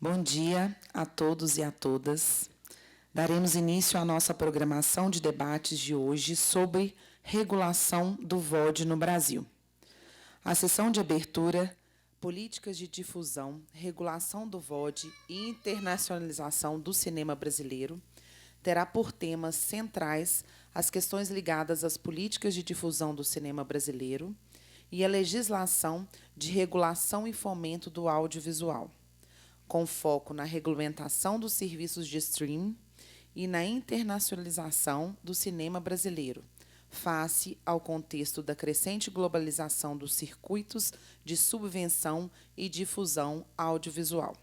Bom dia a todos e a todas. Daremos início à nossa programação de debates de hoje sobre regulação do VOD no Brasil. A sessão de abertura, políticas de difusão, regulação do VOD e internacionalização do cinema brasileiro, terá por temas centrais as questões ligadas às políticas de difusão do cinema brasileiro e a legislação de regulação e fomento do audiovisual, com foco na regulamentação dos serviços de streaming e na internacionalização do cinema brasileiro, face ao contexto da crescente globalização dos circuitos de subvenção e difusão audiovisual.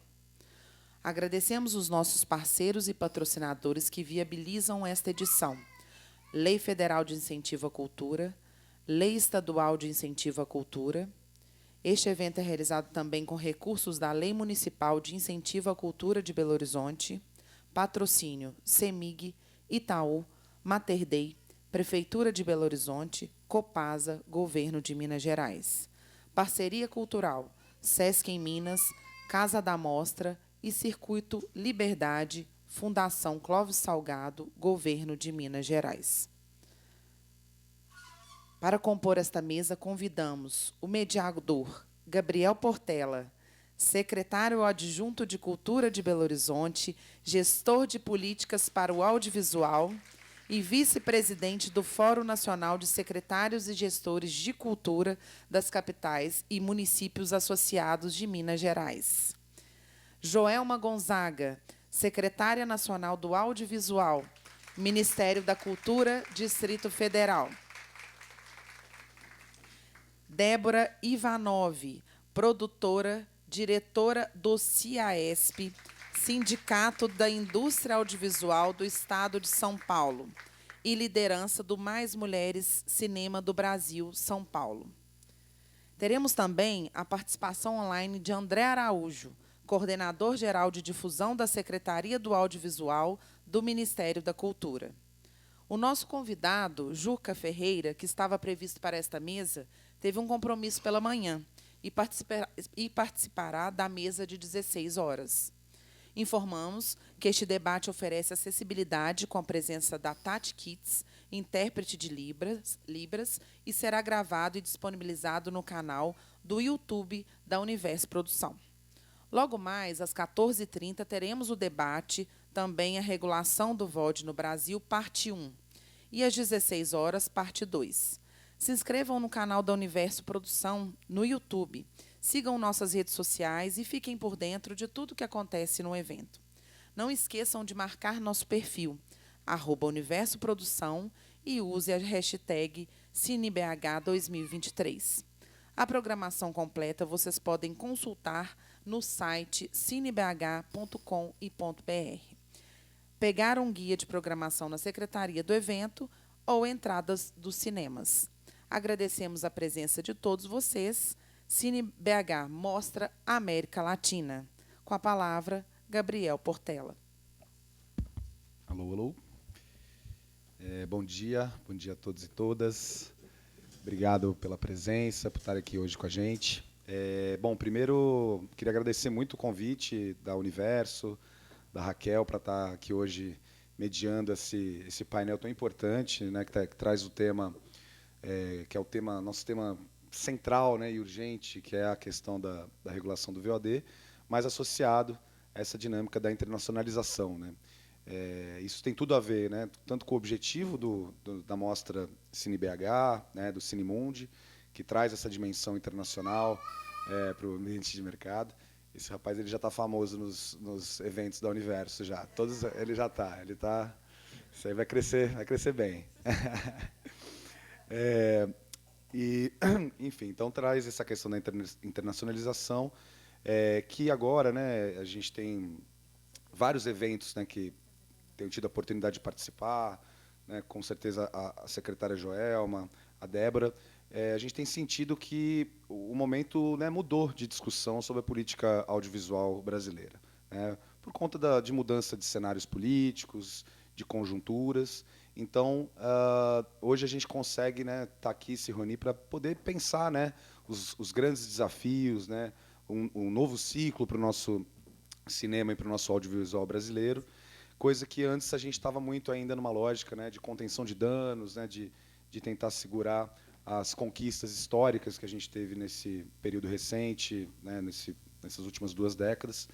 Agradecemos os nossos parceiros e patrocinadores que viabilizam esta edição: Lei Federal de Incentivo à Cultura, Lei Estadual de Incentivo à Cultura. Este evento é realizado também com recursos da Lei Municipal de Incentivo à Cultura de Belo Horizonte, patrocínio CEMIG, Itaú, Mater Dei, Prefeitura de Belo Horizonte, Copasa, Governo de Minas Gerais. Parceria Cultural, Sesc em Minas, Casa da Mostra e Circuito Liberdade, Fundação Clóvis Salgado, Governo de Minas Gerais. Para compor esta mesa, convidamos o mediador Gabriel Portela, secretário adjunto de Cultura de Belo Horizonte, gestor de políticas para o audiovisual e vice-presidente do Fórum Nacional de Secretários e Gestores de Cultura das capitais e municípios associados de Minas Gerais. Joelma Gonzaga, secretária nacional do Audiovisual, Ministério da Cultura, Distrito Federal. Débora Ivanov, produtora, diretora do CIAESP, Sindicato da Indústria Audiovisual do Estado de São Paulo, e liderança do Mais Mulheres Cinema do Brasil, São Paulo. Teremos também a participação online de André Araújo, coordenador-geral de difusão da Secretaria do Audiovisual do Ministério da Cultura. O nosso convidado, Juca Ferreira, que estava previsto para esta mesa, teve um compromisso pela manhã e participará da mesa de 16 horas. Informamos que este debate oferece acessibilidade com a presença da Tati Kitts, intérprete de Libras, e será gravado e disponibilizado no canal do YouTube da Universo Produção. Logo mais, às 14h30, teremos o debate, também a regulação do VOD no Brasil, parte 1, e às 16 horas, parte 2. Se inscrevam no canal da Universo Produção no YouTube, sigam nossas redes sociais e fiquem por dentro de tudo que acontece no evento. Não esqueçam de marcar nosso perfil, @Universo Produção, e use a hashtag CineBH2023. A programação completa vocês podem consultar no site cinebh.com.br. Pegar um guia de programação na secretaria do evento ou entradas dos cinemas. Agradecemos a presença de todos vocês. CineBH mostra a América Latina. Com a palavra, Gabriel Portela. Alô, alô. Bom dia a todos e todas. Obrigado pela presença, por estar aqui hoje com a gente. Primeiro, queria agradecer muito o convite da Universo, da Raquel, para estar aqui hoje mediando esse painel tão importante, né, que traz o tema, que é o tema, nosso tema central, né, e urgente, que é a questão da regulação do VOD, mas associado a essa dinâmica da internacionalização, né. Isso tem tudo a ver, né, tanto com o objetivo da mostra CineBH, né, do Cinemundi, que traz essa dimensão internacional para o ambiente de mercado. Esse rapaz ele já está famoso nos eventos da Universo já. Todos ele já está, isso aí vai crescer bem. Enfim, então traz essa questão da internacionalização, que agora, né, a gente tem vários eventos, né, que tenho tido a oportunidade de participar, né, com certeza a secretária Joelma, a Débora. A gente tem sentido que o momento, né, mudou de discussão sobre a política audiovisual brasileira, né, por conta de mudança de cenários políticos, de conjunturas. Então, hoje a gente consegue, né, estar aqui, se reunir para poder pensar, né, os grandes desafios, né, um novo ciclo para o nosso cinema e para o nosso audiovisual brasileiro, coisa que antes a gente estava muito ainda numa lógica, né, de contenção de danos, né, de tentar segurar as conquistas históricas que a gente teve nesse período recente, né, nessas últimas 2 décadas.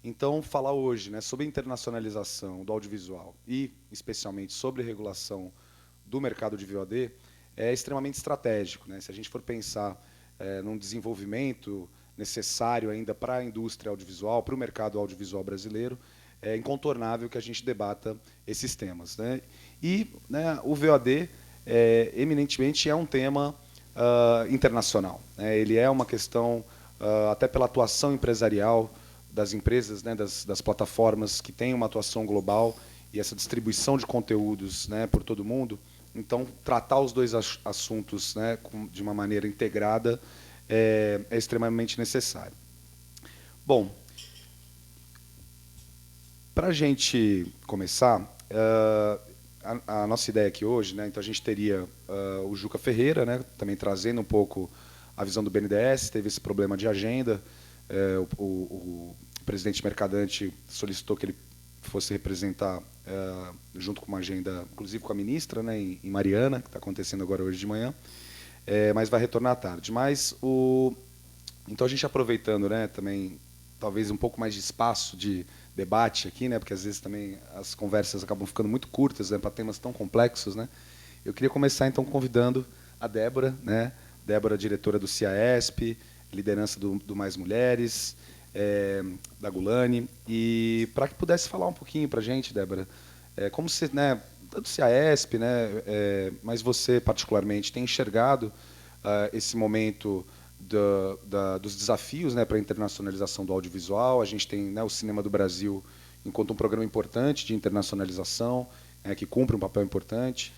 Então, falar hoje, né, sobre a internacionalização do audiovisual e, especialmente, sobre a regulação do mercado de VOD é extremamente estratégico, né? Se a gente for pensar num desenvolvimento necessário ainda para a indústria audiovisual, para o mercado audiovisual brasileiro, é incontornável que a gente debata esses temas, né? E, né, o VOD, eminentemente, é um tema internacional, né? Ele é uma questão, até pela atuação empresarial das empresas, né, das plataformas que têm uma atuação global e essa distribuição de conteúdos, né, por todo mundo. Então, tratar os dois assuntos, né, de uma maneira integrada é extremamente necessário. Bom, para a gente começar, a nossa ideia aqui hoje, né, então a gente teria o Juca Ferreira, né, também trazendo um pouco a visão do BNDES, teve esse problema de agenda, o presidente Mercadante solicitou que ele fosse representar, junto com uma agenda, inclusive com a ministra, né, em Mariana, que está acontecendo agora hoje de manhã, mas vai retornar à tarde. Então, a gente aproveitando, né, também, talvez um pouco mais de espaço de debate aqui, né, porque às vezes também as conversas acabam ficando muito curtas, né, para temas tão complexos, né, eu queria começar, então, convidando a Débora, né, Débora, diretora do CIAESP, liderança do Mais Mulheres, da Gulani, e para que pudesse falar um pouquinho para a gente, Débora, como você, né, tanto CIAESP, né, mas você particularmente tem enxergado esse momento dos desafios, né, para a internacionalização do audiovisual. A gente tem, né, o Cinema do Brasil enquanto um programa importante de internacionalização, que cumpre um papel importante.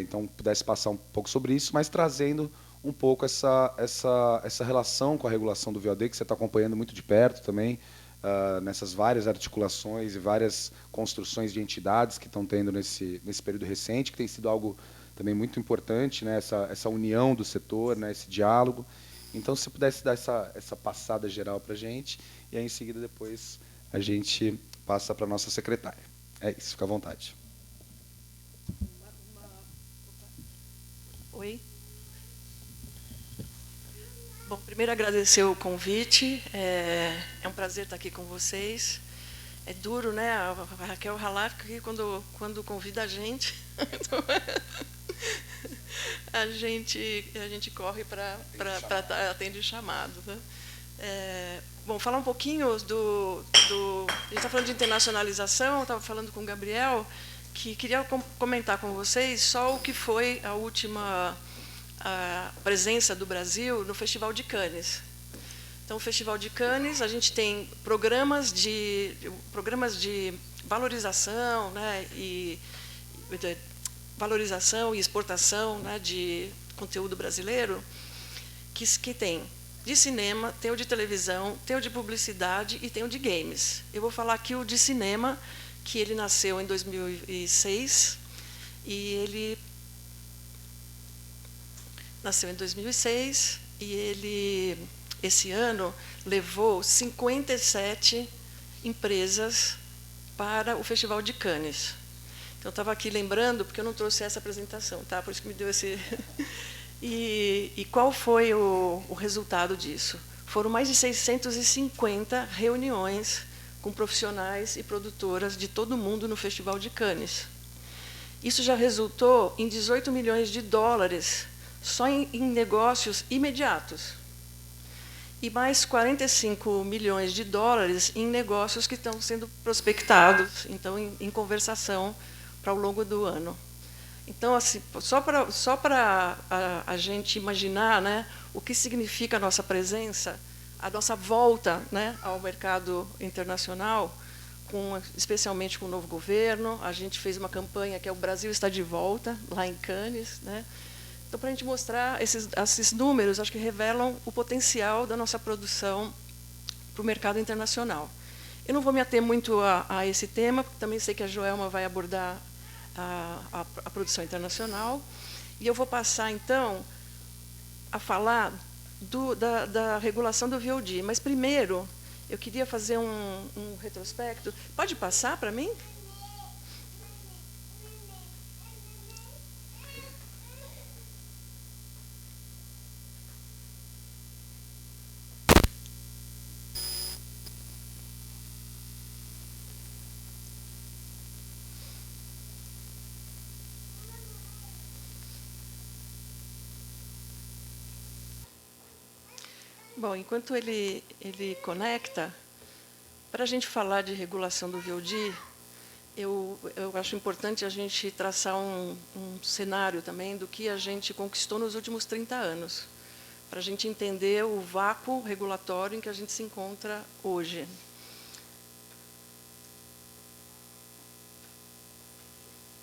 Então, pudesse passar um pouco sobre isso, mas trazendo um pouco essa relação com a regulação do VOD, que você está acompanhando muito de perto também, nessas várias articulações e várias construções de entidades que estão tendo nesse período recente, que tem sido algo também muito importante, né, essa união do setor, né, esse diálogo. Então, se você pudesse dar essa passada geral para a gente, e aí, em seguida, depois, a gente passa para a nossa secretária. É isso, fica à vontade. Oi. Bom, primeiro agradecer o convite, é um prazer estar aqui com vocês. É duro, né, a Raquel ralar aqui quando convida a gente, a gente corre para atender o chamado, né? Bom, falar um pouquinho a gente está falando de internacionalização, eu estava falando com o Gabriel, que queria comentar com vocês só o que foi a última presença do Brasil no Festival de Cannes. Então, o Festival de Cannes, a gente tem programas de valorização, né, valorização e exportação, né, de conteúdo brasileiro, que tem de cinema, tem o de televisão, tem o de publicidade e tem o de games. Eu vou falar aqui o de cinema, que ele nasceu em 2006, e ele nasceu em 2006, e ele, esse ano, levou 57 empresas para o Festival de Cannes. Então, eu estava aqui lembrando, porque eu não trouxe essa apresentação, tá? Por isso que me deu esse... E qual foi o resultado disso? Foram mais de 650 reuniões com profissionais e produtoras de todo o mundo no Festival de Cannes. Isso já resultou em 18 milhões de dólares só em negócios imediatos. E mais 45 milhões de dólares em negócios que estão sendo prospectados, então, em conversação para o longo do ano. Então, assim, só para a gente imaginar, né, o que significa a nossa presença, a nossa volta, né, ao mercado internacional, especialmente com o novo governo. A gente fez uma campanha que é o Brasil está de volta, lá em Cannes, né? Então, para a gente mostrar esses números, acho que revelam o potencial da nossa produção para o mercado internacional. Eu não vou me ater muito a esse tema, porque também sei que a Joelma vai abordar a produção internacional. E eu vou passar, então, a falar da regulação do VOD. Mas, primeiro, eu queria fazer um retrospecto. Pode passar para mim? Bom, enquanto ele conecta, para a gente falar de regulação do VOD, eu acho importante a gente traçar um cenário também do que a gente conquistou nos últimos 30 anos, para a gente entender o vácuo regulatório em que a gente se encontra hoje.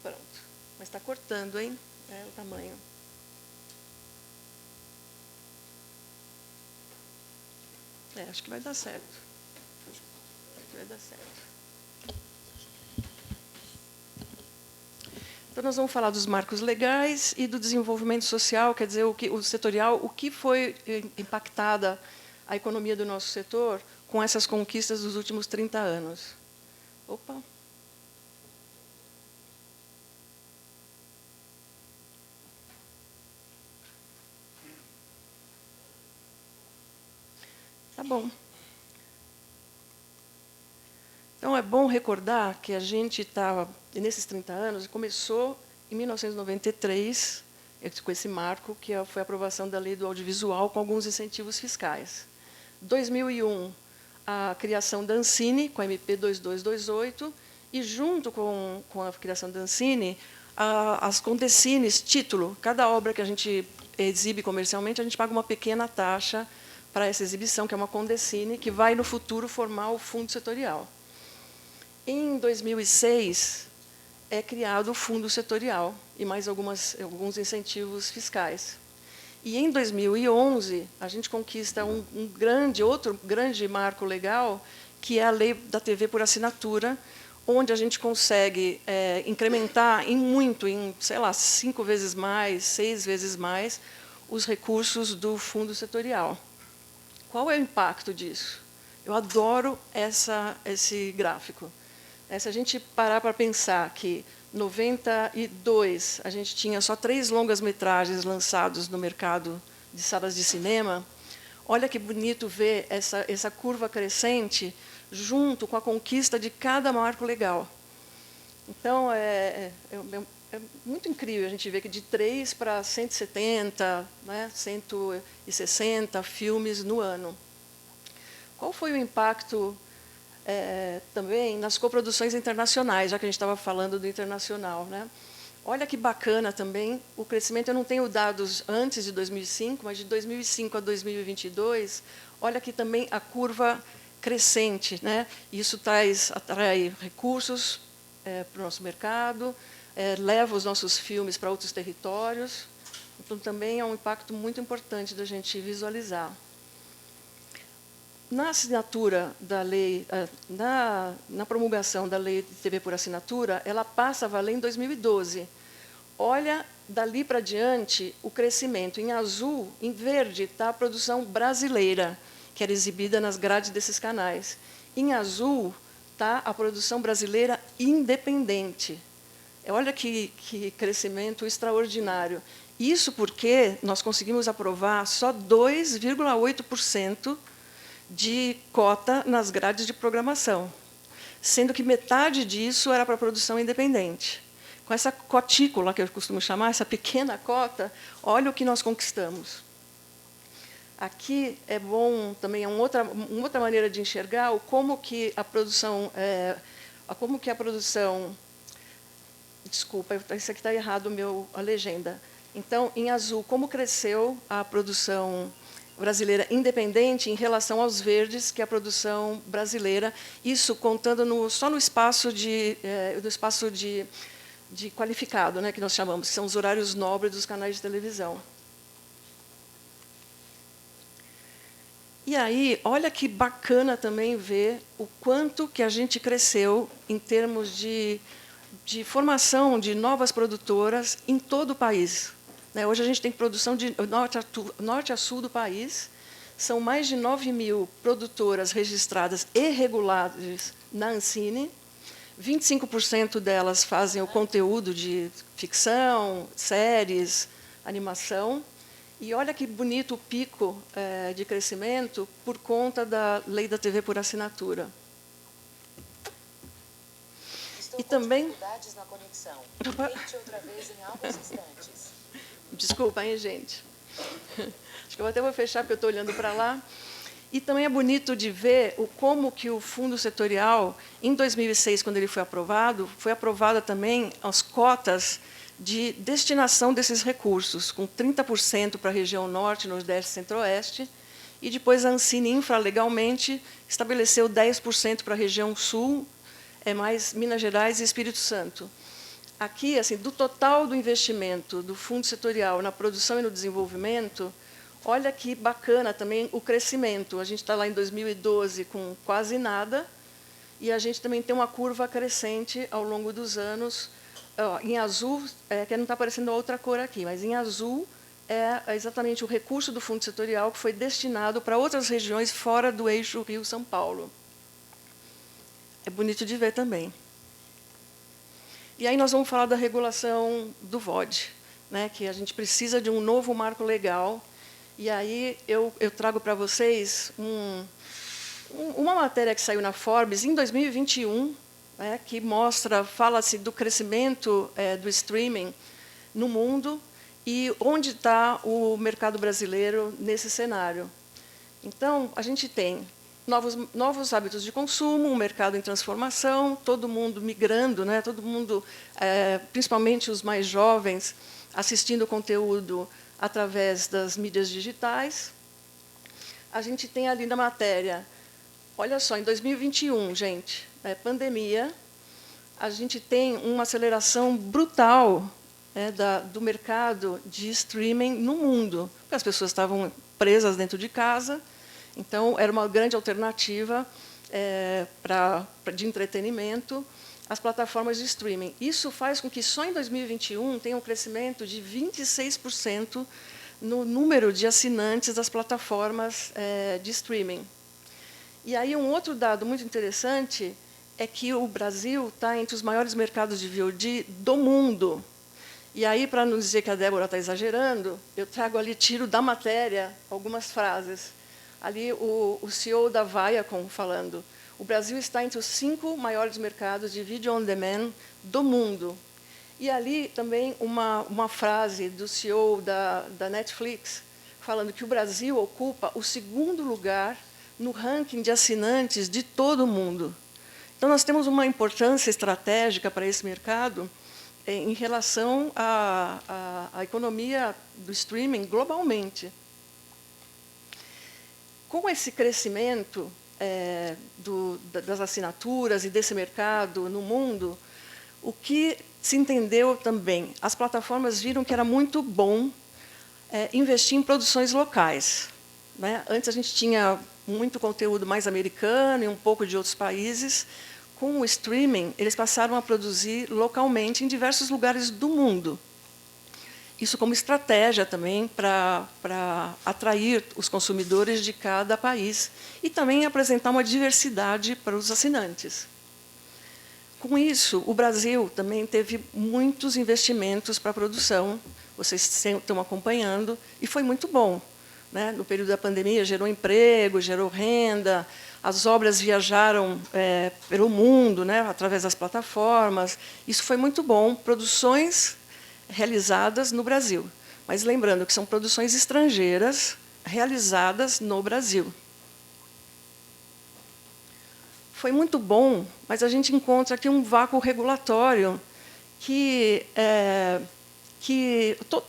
Pronto. Mas está cortando, hein? É o tamanho. Acho que vai dar certo. Acho que vai dar certo. Então, nós vamos falar dos marcos legais e do desenvolvimento social, quer dizer, o setorial, o que foi impactada a economia do nosso setor com essas conquistas dos últimos 30 anos. Opa! Tá bom. Então, é bom recordar que a gente estava, nesses 30 anos, começou em 1993, com esse marco, que foi a aprovação da Lei do Audiovisual, com alguns incentivos fiscais. 2001, a criação da Ancine, com a MP 2228, e, junto com a criação da Ancine, as condecines, título. Cada obra que a gente exibe comercialmente, a gente paga uma pequena taxa para essa exibição, que é uma condecine, que vai, no futuro, formar o fundo setorial. Em 2006, é criado o fundo setorial e mais alguns incentivos fiscais. E, em 2011, a gente conquista outro grande marco legal, que é a Lei da TV por Assinatura, onde a gente consegue incrementar em, sei lá, 5 vezes mais, 6 vezes mais, os recursos do fundo setorial. Qual é o impacto disso? Eu adoro esse gráfico. Se a gente parar para pensar que, em 92, a gente tinha só 3 longas-metragens lançados no mercado de salas de cinema, olha que bonito ver essa curva crescente junto com a conquista de cada marco legal. Então, é muito incrível a gente ver que de 3 para 170, 160 filmes no ano. Qual foi o impacto também nas coproduções internacionais, já que a gente estava falando do internacional, né? Olha que bacana também o crescimento. Eu não tenho dados antes de 2005, mas de 2005 a 2022, olha aqui também a curva crescente, né? Isso atrai recursos para o nosso mercado, leva os nossos filmes para outros territórios. Então, também é um impacto muito importante da gente visualizar. Na assinatura da lei, na promulgação da Lei de TV por Assinatura, ela passa a valer em 2012. Olha, dali para diante, o crescimento. Em azul, em verde, está a produção brasileira, que era exibida nas grades desses canais. Em azul, está a produção brasileira independente. Olha que crescimento extraordinário. Isso porque nós conseguimos aprovar só 2,8% de cota nas grades de programação, sendo que metade disso era para a produção independente. Com essa cotícula, que eu costumo chamar, essa pequena cota, olha o que nós conquistamos. Aqui é bom também, uma outra maneira de enxergar como que a produção... Desculpa, isso aqui está errado a legenda. Então, em azul, como cresceu a produção brasileira independente em relação aos verdes, que é a produção brasileira, isso contando só no espaço de qualificado, né, que nós chamamos, que são os horários nobres dos canais de televisão. E aí, olha que bacana também ver o quanto que a gente cresceu em termos de formação de novas produtoras em todo o país. Hoje a gente tem produção de norte a sul do país, São mais de 9.000 produtoras registradas e reguladas na Ancine. 25% delas fazem o conteúdo de ficção, séries, animação. E olha que bonito o pico de crescimento por conta da lei da TV por assinatura. Estou E com também dificuldades na conexão. Tente outra vez em alguns instantes. Desculpa, hein, gente. Acho que eu até vou fechar, porque eu estou olhando para lá. E também é bonito de ver como que o fundo setorial, em 2006, quando ele foi aprovada também as cotas de destinação desses recursos, com 30% para a região norte, nordeste e centro-oeste, e depois a Ancine, infralegalmente, estabeleceu 10% para a região sul, mais Minas Gerais e Espírito Santo. Aqui, assim, do total do investimento do fundo setorial na produção e no desenvolvimento, olha que bacana também o crescimento. A gente está lá em 2012 com quase nada, e a gente também tem uma curva crescente ao longo dos anos. Em azul, que não está aparecendo outra cor aqui, mas em azul é exatamente o recurso do fundo setorial que foi destinado para outras regiões fora do eixo Rio-São Paulo. É bonito de ver também. E aí nós vamos falar da regulação do VOD, né, que a gente precisa de um novo marco legal. E aí eu trago para vocês uma matéria que saiu na Forbes em 2021, né, que fala-se do crescimento do streaming no mundo e onde está o mercado brasileiro nesse cenário. Então, a gente tem novos hábitos de consumo, um mercado em transformação, todo mundo migrando, né, todo mundo, principalmente os mais jovens, assistindo conteúdo através das mídias digitais. A gente tem ali na matéria, olha só, em 2021, gente, pandemia, a gente tem uma aceleração brutal do mercado de streaming no mundo, porque as pessoas estavam presas dentro de casa, então era uma grande alternativa de entretenimento as plataformas de streaming. Isso faz com que só em 2021 tenha um crescimento de 26% no número de assinantes das plataformas de streaming. E aí um outro dado muito interessante é que o Brasil está entre os maiores mercados de VOD do mundo. E aí, para não dizer que a Débora está exagerando, eu trago ali, tiro da matéria algumas frases. Ali o CEO da Viacom falando: o Brasil está entre os 5 maiores mercados de vídeo on demand do mundo. E ali também uma frase do CEO da Netflix, falando que o Brasil ocupa o 2º lugar no ranking de assinantes de todo o mundo. Então, nós temos uma importância estratégica para esse mercado em relação à economia do streaming globalmente. Com esse crescimento das assinaturas e desse mercado no mundo, o que se entendeu também? As plataformas viram que era muito bom investir em produções locais, né? Antes a gente tinha muito conteúdo mais americano e um pouco de outros países. Com o streaming, eles passaram a produzir localmente em diversos lugares do mundo. Isso como estratégia também para atrair os consumidores de cada país e também apresentar uma diversidade para os assinantes. Com isso, o Brasil também teve muitos investimentos para a produção, vocês estão acompanhando, e foi muito bom, né? No período da pandemia, gerou emprego, gerou renda, as obras viajaram pelo mundo, né, através das plataformas. Isso foi muito bom, produções realizadas no Brasil. Mas lembrando que são produções estrangeiras realizadas no Brasil. Foi muito bom, mas a gente encontra aqui um vácuo regulatório que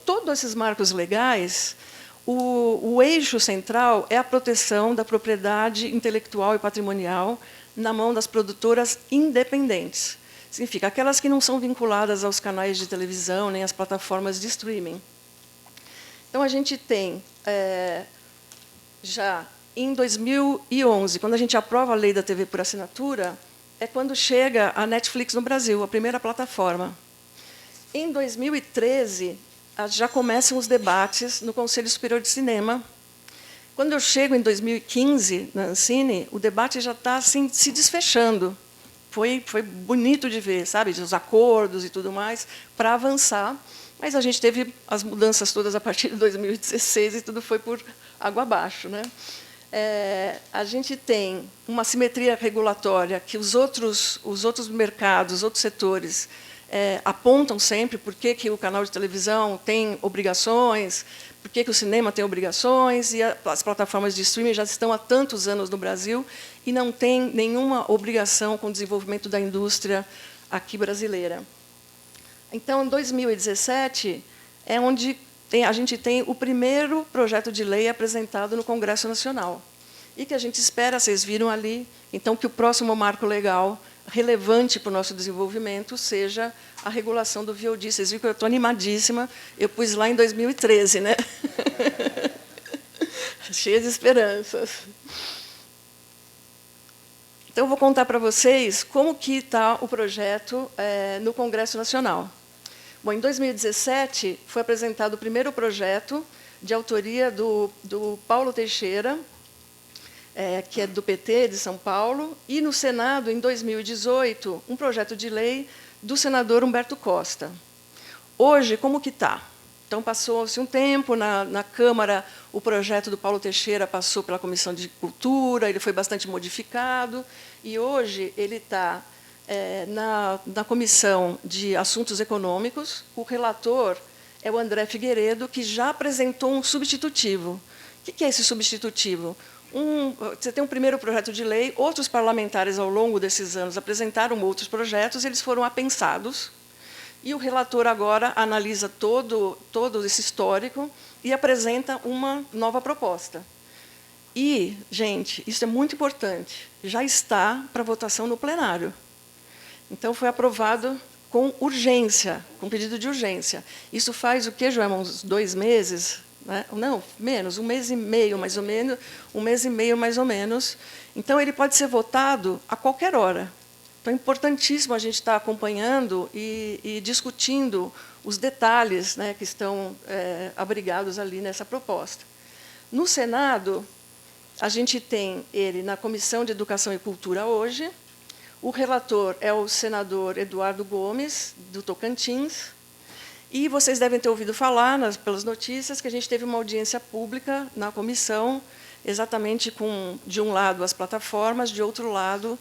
todos esses marcos legais, o eixo central é a proteção da propriedade intelectual e patrimonial na mão das produtoras independentes. Significa aquelas que não são vinculadas aos canais de televisão nem às plataformas de streaming. Então, a gente tem, já em 2011, quando a gente aprova a lei da TV por assinatura, é quando chega a Netflix no Brasil, a primeira plataforma. Em 2013, já começam os debates no Conselho Superior de Cinema, Quando eu chego em 2015 na Ancine, o debate já está assim, se desfechando. Foi bonito de ver, sabe, os acordos e tudo mais, para avançar. Mas a gente teve as mudanças todas a partir de 2016 e tudo foi por água abaixo, né? A gente tem uma simetria regulatória que os outros mercados, os outros setores apontam sempre por que o canal de televisão tem obrigações, por que o cinema tem obrigações, e as plataformas de streaming já estão há tantos anos no Brasil e não tem nenhuma obrigação com o desenvolvimento da indústria aqui brasileira. Então, em 2017, é onde a gente tem o primeiro projeto de lei apresentado no Congresso Nacional. E que a gente espera, vocês viram ali, então, que o próximo marco legal relevante para o nosso desenvolvimento seja a regulação do VOD. Vocês viram que eu estou animadíssima. Eu pus lá em 2013, né? Cheia de esperanças. Então, eu vou contar para vocês como que está o projeto no Congresso Nacional. Bom, em 2017, foi apresentado o primeiro projeto de autoria do Paulo Teixeira, que é do PT de São Paulo, e no Senado, em 2018, um projeto de lei do senador Humberto Costa. Hoje, como que está? Então, passou-se um tempo, na Câmara, o projeto do Paulo Teixeira passou pela Comissão de Cultura, ele foi bastante modificado, e hoje ele está na Comissão de Assuntos Econômicos. O relator é o André Figueiredo, que já apresentou um substitutivo. O que é esse substitutivo? Você tem um primeiro projeto de lei, outros parlamentares, ao longo desses anos, apresentaram outros projetos, eles foram apensados, e o relator agora analisa todo esse histórico e apresenta uma nova proposta. E, gente, isso é muito importante, já está para votação no plenário. Então, foi aprovado com urgência, com pedido de urgência. Isso faz o quê, Joelma? Uns 2 meses? Né? Não, menos, 1 mês e meio, mais ou menos. 1 mês e meio, mais ou menos. Então, ele pode ser votado a qualquer hora. Então, é importantíssimo a gente estar acompanhando e discutindo os detalhes, né, que estão abrigados ali nessa proposta. No Senado, a gente tem ele na Comissão de Educação e Cultura hoje. O relator é o senador Eduardo Gomes, do Tocantins. E vocês devem ter ouvido falar, pelas notícias, que a gente teve uma audiência pública na comissão, exatamente com, de um lado, as plataformas, de outro lado,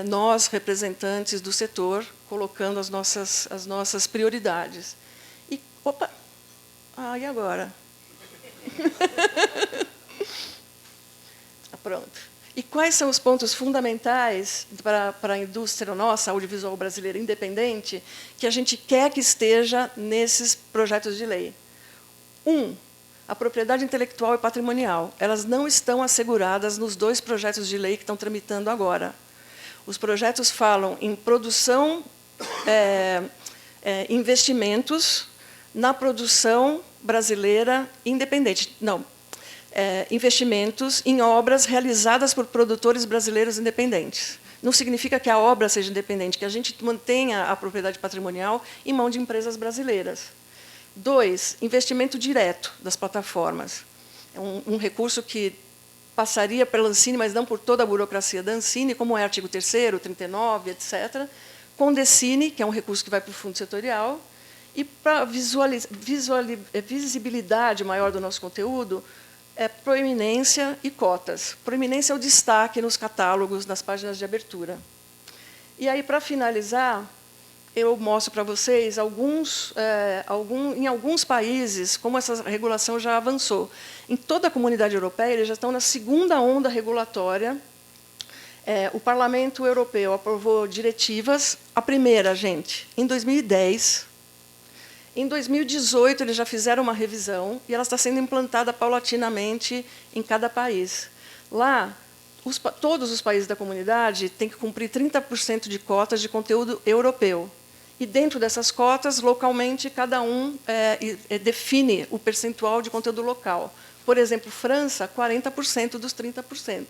nós, representantes do setor, colocando as nossas prioridades. E, opa! E agora? Pronto. E quais são os pontos fundamentais para a indústria nossa, audiovisual brasileira independente, que a gente quer que esteja nesses projetos de lei? A propriedade intelectual e patrimonial. Elas não estão asseguradas nos 2 projetos de lei que estão tramitando agora. Os projetos falam em produção, investimentos na produção brasileira independente. Não. Investimentos em obras realizadas por produtores brasileiros independentes. Não significa que a obra seja independente, que a gente mantenha a propriedade patrimonial em mão de empresas brasileiras. 2, investimento direto das plataformas. É um recurso que passaria pela Ancine, mas não por toda a burocracia da Ancine, como é artigo 3º, 39, etc., com Decine, que é um recurso que vai para o fundo setorial, e para visibilidade maior do nosso conteúdo, proeminência e cotas. Proeminência é o destaque nos catálogos, nas páginas de abertura. E aí, para finalizar, eu mostro para vocês em alguns países como essa regulação já avançou. Em toda a comunidade europeia, eles já estão na 2ª onda regulatória. O Parlamento Europeu aprovou diretivas. A primeira, gente, em 2010. Em 2018, eles já fizeram uma revisão e ela está sendo implantada paulatinamente em cada país. Lá, todos os países da comunidade têm que cumprir 30% de cotas de conteúdo europeu. E, dentro dessas cotas, localmente, cada um define o percentual de conteúdo local. Por exemplo, França, 40% dos 30%.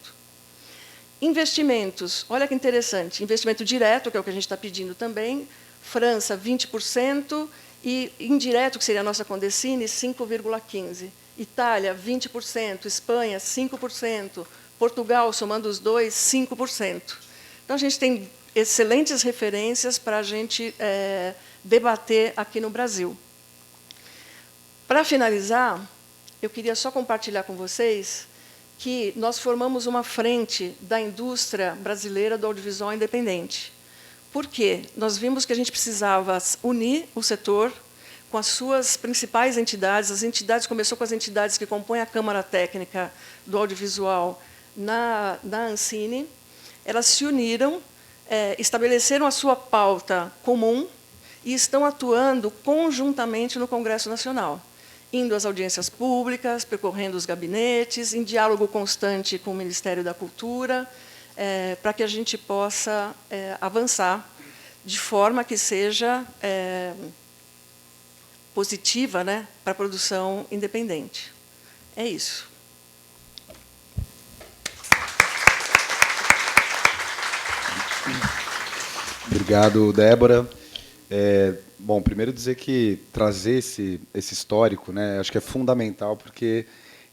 Investimentos, olha que interessante, investimento direto, que é o que a gente está pedindo também, França, 20%, e indireto, que seria a nossa Condecine, 5,15%. Itália, 20%, Espanha, 5%, Portugal, somando os dois, 5%. Então, a gente tem excelentes referências para a gente debater aqui no Brasil. Para finalizar, eu queria só compartilhar com vocês que nós formamos uma frente da indústria brasileira do audiovisual independente. Por quê? Nós vimos que a gente precisava unir o setor com as suas principais entidades. As entidades, começou com as entidades que compõem a Câmara Técnica do Audiovisual na Ancine. Elas se uniram, estabeleceram a sua pauta comum e estão atuando conjuntamente no Congresso Nacional, indo às audiências públicas, percorrendo os gabinetes, em diálogo constante com o Ministério da Cultura, para que a gente possa avançar de forma que seja positiva, né, para a produção independente. É isso. Obrigado, Débora. Bom, primeiro dizer que trazer esse histórico, né, acho que é fundamental, porque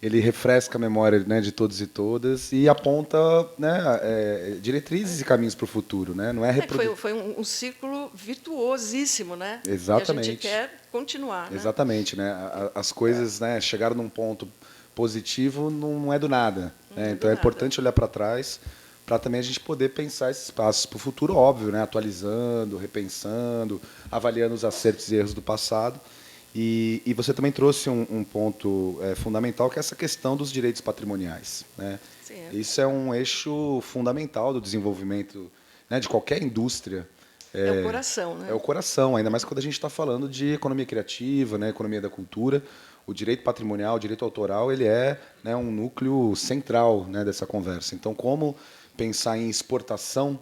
ele refresca a memória, né, de todos e todas e aponta, né, diretrizes e caminhos para o futuro, né? Não é Foi um ciclo virtuosíssimo, né? Exatamente. E a gente quer continuar, né? Exatamente, né? As coisas, né, chegaram num ponto positivo, não é do nada, né? Então é importante olhar para trás para também a gente poder pensar esses passos para o futuro, óbvio, né? Atualizando, repensando, avaliando os acertos e erros do passado. E você também trouxe um ponto fundamental, que é essa questão dos direitos patrimoniais, né? Sim. Isso é um eixo fundamental do desenvolvimento, né, de qualquer indústria. É o coração, né? É o coração, ainda mais quando a gente está falando de economia criativa, né, economia da cultura. O direito patrimonial, o direito autoral, ele é, né, um núcleo central, né, dessa conversa. Então, como pensar em exportação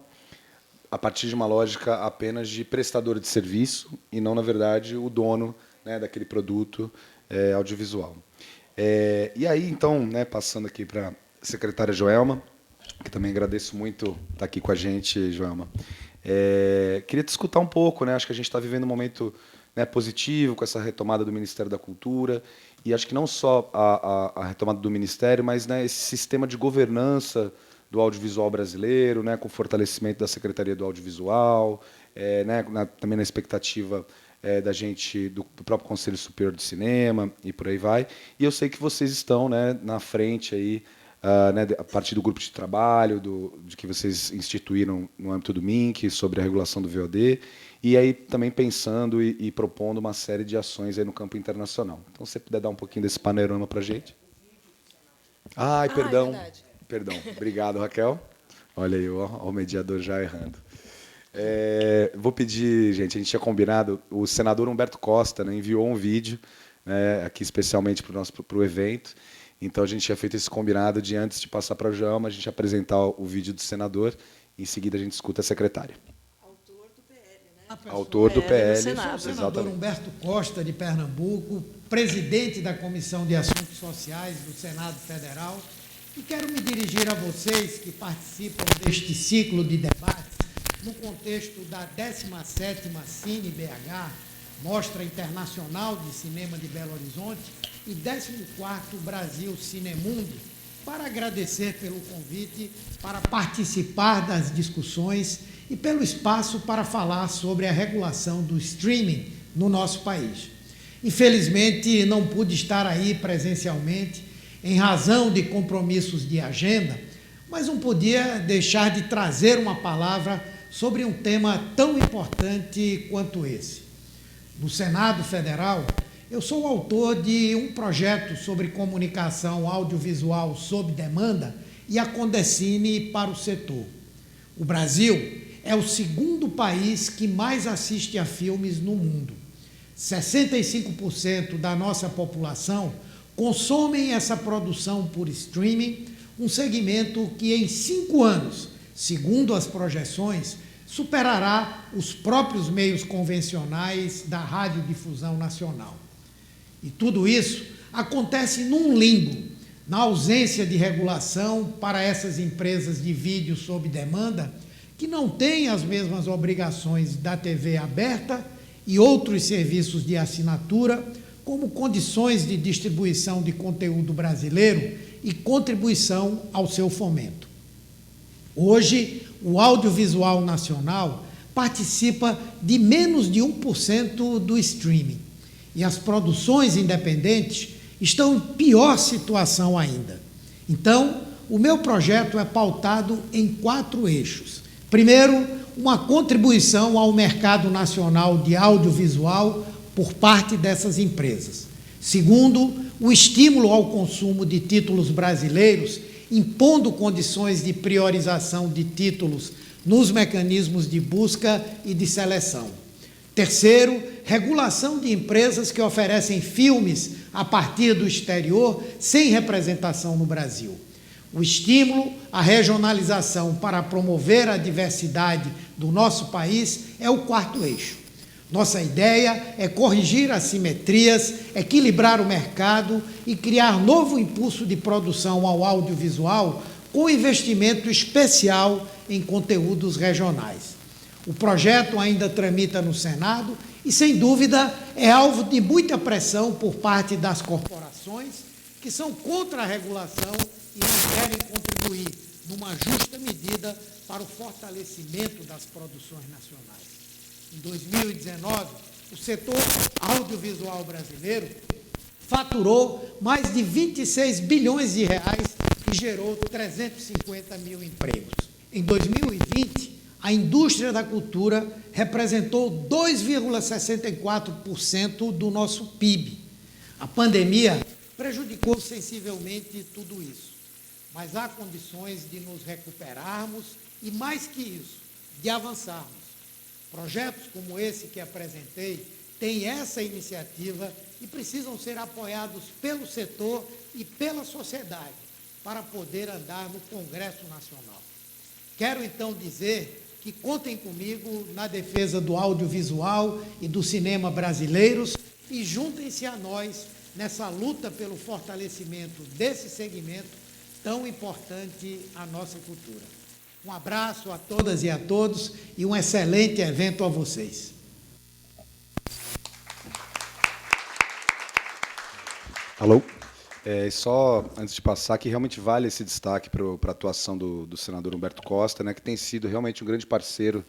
a partir de uma lógica apenas de prestador de serviço e não, na verdade, o dono, né, daquele produto audiovisual. E aí, então, né, passando aqui para a secretária Joelma, que também agradeço muito estar aqui com a gente, Joelma. Queria te escutar um pouco, né? Acho que a gente está vivendo um momento, né, positivo com essa retomada do Ministério da Cultura, e acho que não só a retomada do Ministério, mas, né, esse sistema de governança do audiovisual brasileiro, né, com o fortalecimento da Secretaria do Audiovisual, né, também na expectativa da gente, do próprio Conselho Superior de Cinema, e por aí vai. E eu sei que vocês estão, né, na frente aí, né, a partir do grupo de trabalho, de que vocês instituíram no âmbito do MINC, sobre a regulação do VOD, e aí também pensando e propondo uma série de ações aí no campo internacional. Então, se você puder dar um pouquinho desse panorama para a gente. Perdão. Perdão. Obrigado, Raquel. Olha aí, ó, o mediador já errando. Vou pedir, gente, a gente tinha combinado, o senador Humberto Costa, né, enviou um vídeo, né, aqui especialmente para o evento. Então, a gente tinha feito esse combinado de, antes de passar para a Joelma, a gente apresentar o vídeo do senador, e em seguida a gente escuta a secretária. Autor do PL, né? Autor do PL. Eu sou o senador Humberto Costa, de Pernambuco, presidente da Comissão de Assuntos Sociais do Senado Federal, e quero me dirigir a vocês que participam deste ciclo de debates no contexto da 17ª Cine BH, Mostra Internacional de Cinema de Belo Horizonte, e 14º Brasil Cinemundo, para agradecer pelo convite para participar das discussões e pelo espaço para falar sobre a regulação do streaming no nosso país. Infelizmente, não pude estar aí presencialmente, em razão de compromissos de agenda, mas não podia deixar de trazer uma palavra sobre um tema tão importante quanto esse. No Senado Federal, eu sou o autor de um projeto sobre comunicação audiovisual sob demanda e a Condecine para o setor. O Brasil é o segundo país que mais assiste a filmes no mundo. 65% da nossa população consomem essa produção por streaming, um segmento que em 5 anos, segundo as projeções, superará os próprios meios convencionais da radiodifusão nacional. E tudo isso acontece num limbo, na ausência de regulação para essas empresas de vídeo sob demanda, que não têm as mesmas obrigações da TV aberta e outros serviços de assinatura, como condições de distribuição de conteúdo brasileiro e contribuição ao seu fomento. Hoje, o audiovisual nacional participa de menos de 1% do streaming, e as produções independentes estão em pior situação ainda. Então, o meu projeto é pautado em 4 eixos. Primeiro, uma contribuição ao mercado nacional de audiovisual por parte dessas empresas. Segundo, o estímulo ao consumo de títulos brasileiros, impondo condições de priorização de títulos nos mecanismos de busca e de seleção. Terceiro, regulação de empresas que oferecem filmes a partir do exterior sem representação no Brasil. O estímulo à regionalização para promover a diversidade do nosso país é o 4º eixo. Nossa ideia é corrigir assimetrias, equilibrar o mercado e criar novo impulso de produção ao audiovisual com investimento especial em conteúdos regionais. O projeto ainda tramita no Senado e, sem dúvida, é alvo de muita pressão por parte das corporações que são contra a regulação e não querem contribuir, numa justa medida, para o fortalecimento das produções nacionais. Em 2019, o setor audiovisual brasileiro faturou mais de 26 bilhões de reais e gerou 350 mil empregos. Em 2020, a indústria da cultura representou 2,64% do nosso PIB. A pandemia prejudicou sensivelmente tudo isso, mas há condições de nos recuperarmos e, mais que isso, de avançarmos. Projetos como esse que apresentei têm essa iniciativa e precisam ser apoiados pelo setor e pela sociedade para poder andar no Congresso Nacional. Quero, então, dizer que contem comigo na defesa do audiovisual e do cinema brasileiros e juntem-se a nós nessa luta pelo fortalecimento desse segmento tão importante à nossa cultura. Um abraço a todas e a todos e um excelente evento a vocês. Alô? Só antes de passar, que realmente vale esse destaque para a atuação do senador Humberto Costa, né, que tem sido realmente um grande parceiro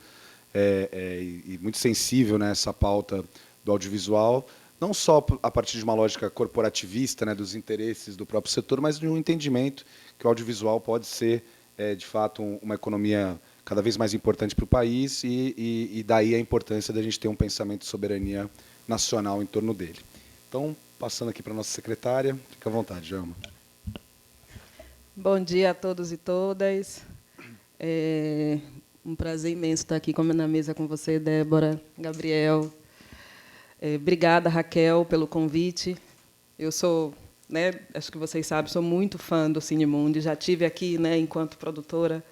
e muito sensível nessa pauta do audiovisual, não só a partir de uma lógica corporativista, né, dos interesses do próprio setor, mas de um entendimento que o audiovisual pode ser, de fato, uma economia cada vez mais importante para o país e daí a importância da gente ter um pensamento de soberania nacional em torno dele. Então, passando aqui para a nossa secretária, fica à vontade, Joelma. Bom dia a todos e todas. É um prazer imenso estar aqui na mesa com você, Débora, Gabriel. Obrigada, Raquel, pelo convite. Eu sou, né, acho que vocês sabem, sou muito fã do Cinemundo, já tive aqui, né, enquanto produtora.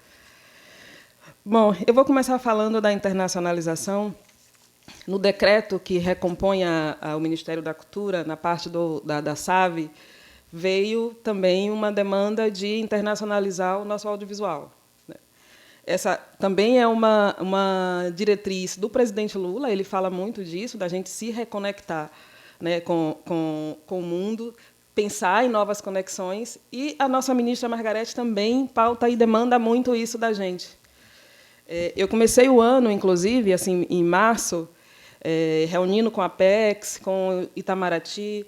Bom, eu vou começar falando da internacionalização. No decreto que recompõe o Ministério da Cultura, na parte da SAVE, veio também uma demanda de internacionalizar o nosso audiovisual. Essa também é uma diretriz do presidente Lula, ele fala muito disso, da gente se reconectar, né, com o mundo, pensar em novas conexões, e a nossa ministra Margarete também pauta e demanda muito isso da gente. Eu comecei o ano, inclusive, assim, em março, reunindo com a Apex, com Itamaraty.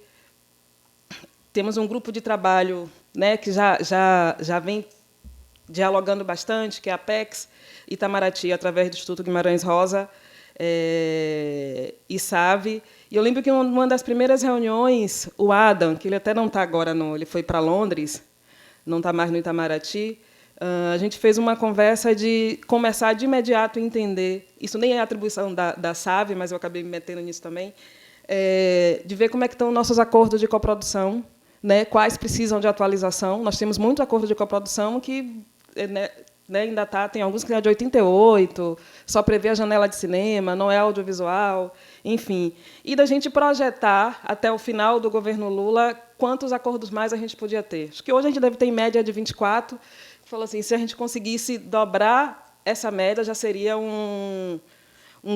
Temos um grupo de trabalho, né, que já vem dialogando bastante, que é a Apex, Itamaraty, através do Instituto Guimarães Rosa, e SAVE. E eu lembro que, numa das primeiras reuniões, o Adam, que ele até não está agora, ele foi para Londres, não está mais no Itamaraty, a gente fez uma conversa de começar de imediato a entender, isso nem é atribuição da SAVE, mas eu acabei me metendo nisso também, de ver como é que estão nossos acordos de coprodução, né, quais precisam de atualização. Nós temos muito acordo de coprodução que, né, ainda tem alguns que é de 88, só prevê a janela de cinema, não é audiovisual, enfim. E da gente projetar, até o final do governo Lula, quantos acordos mais a gente podia ter. Acho que hoje a gente deve ter, em média, de 24. Falou assim, se a gente conseguisse dobrar essa média, já seria um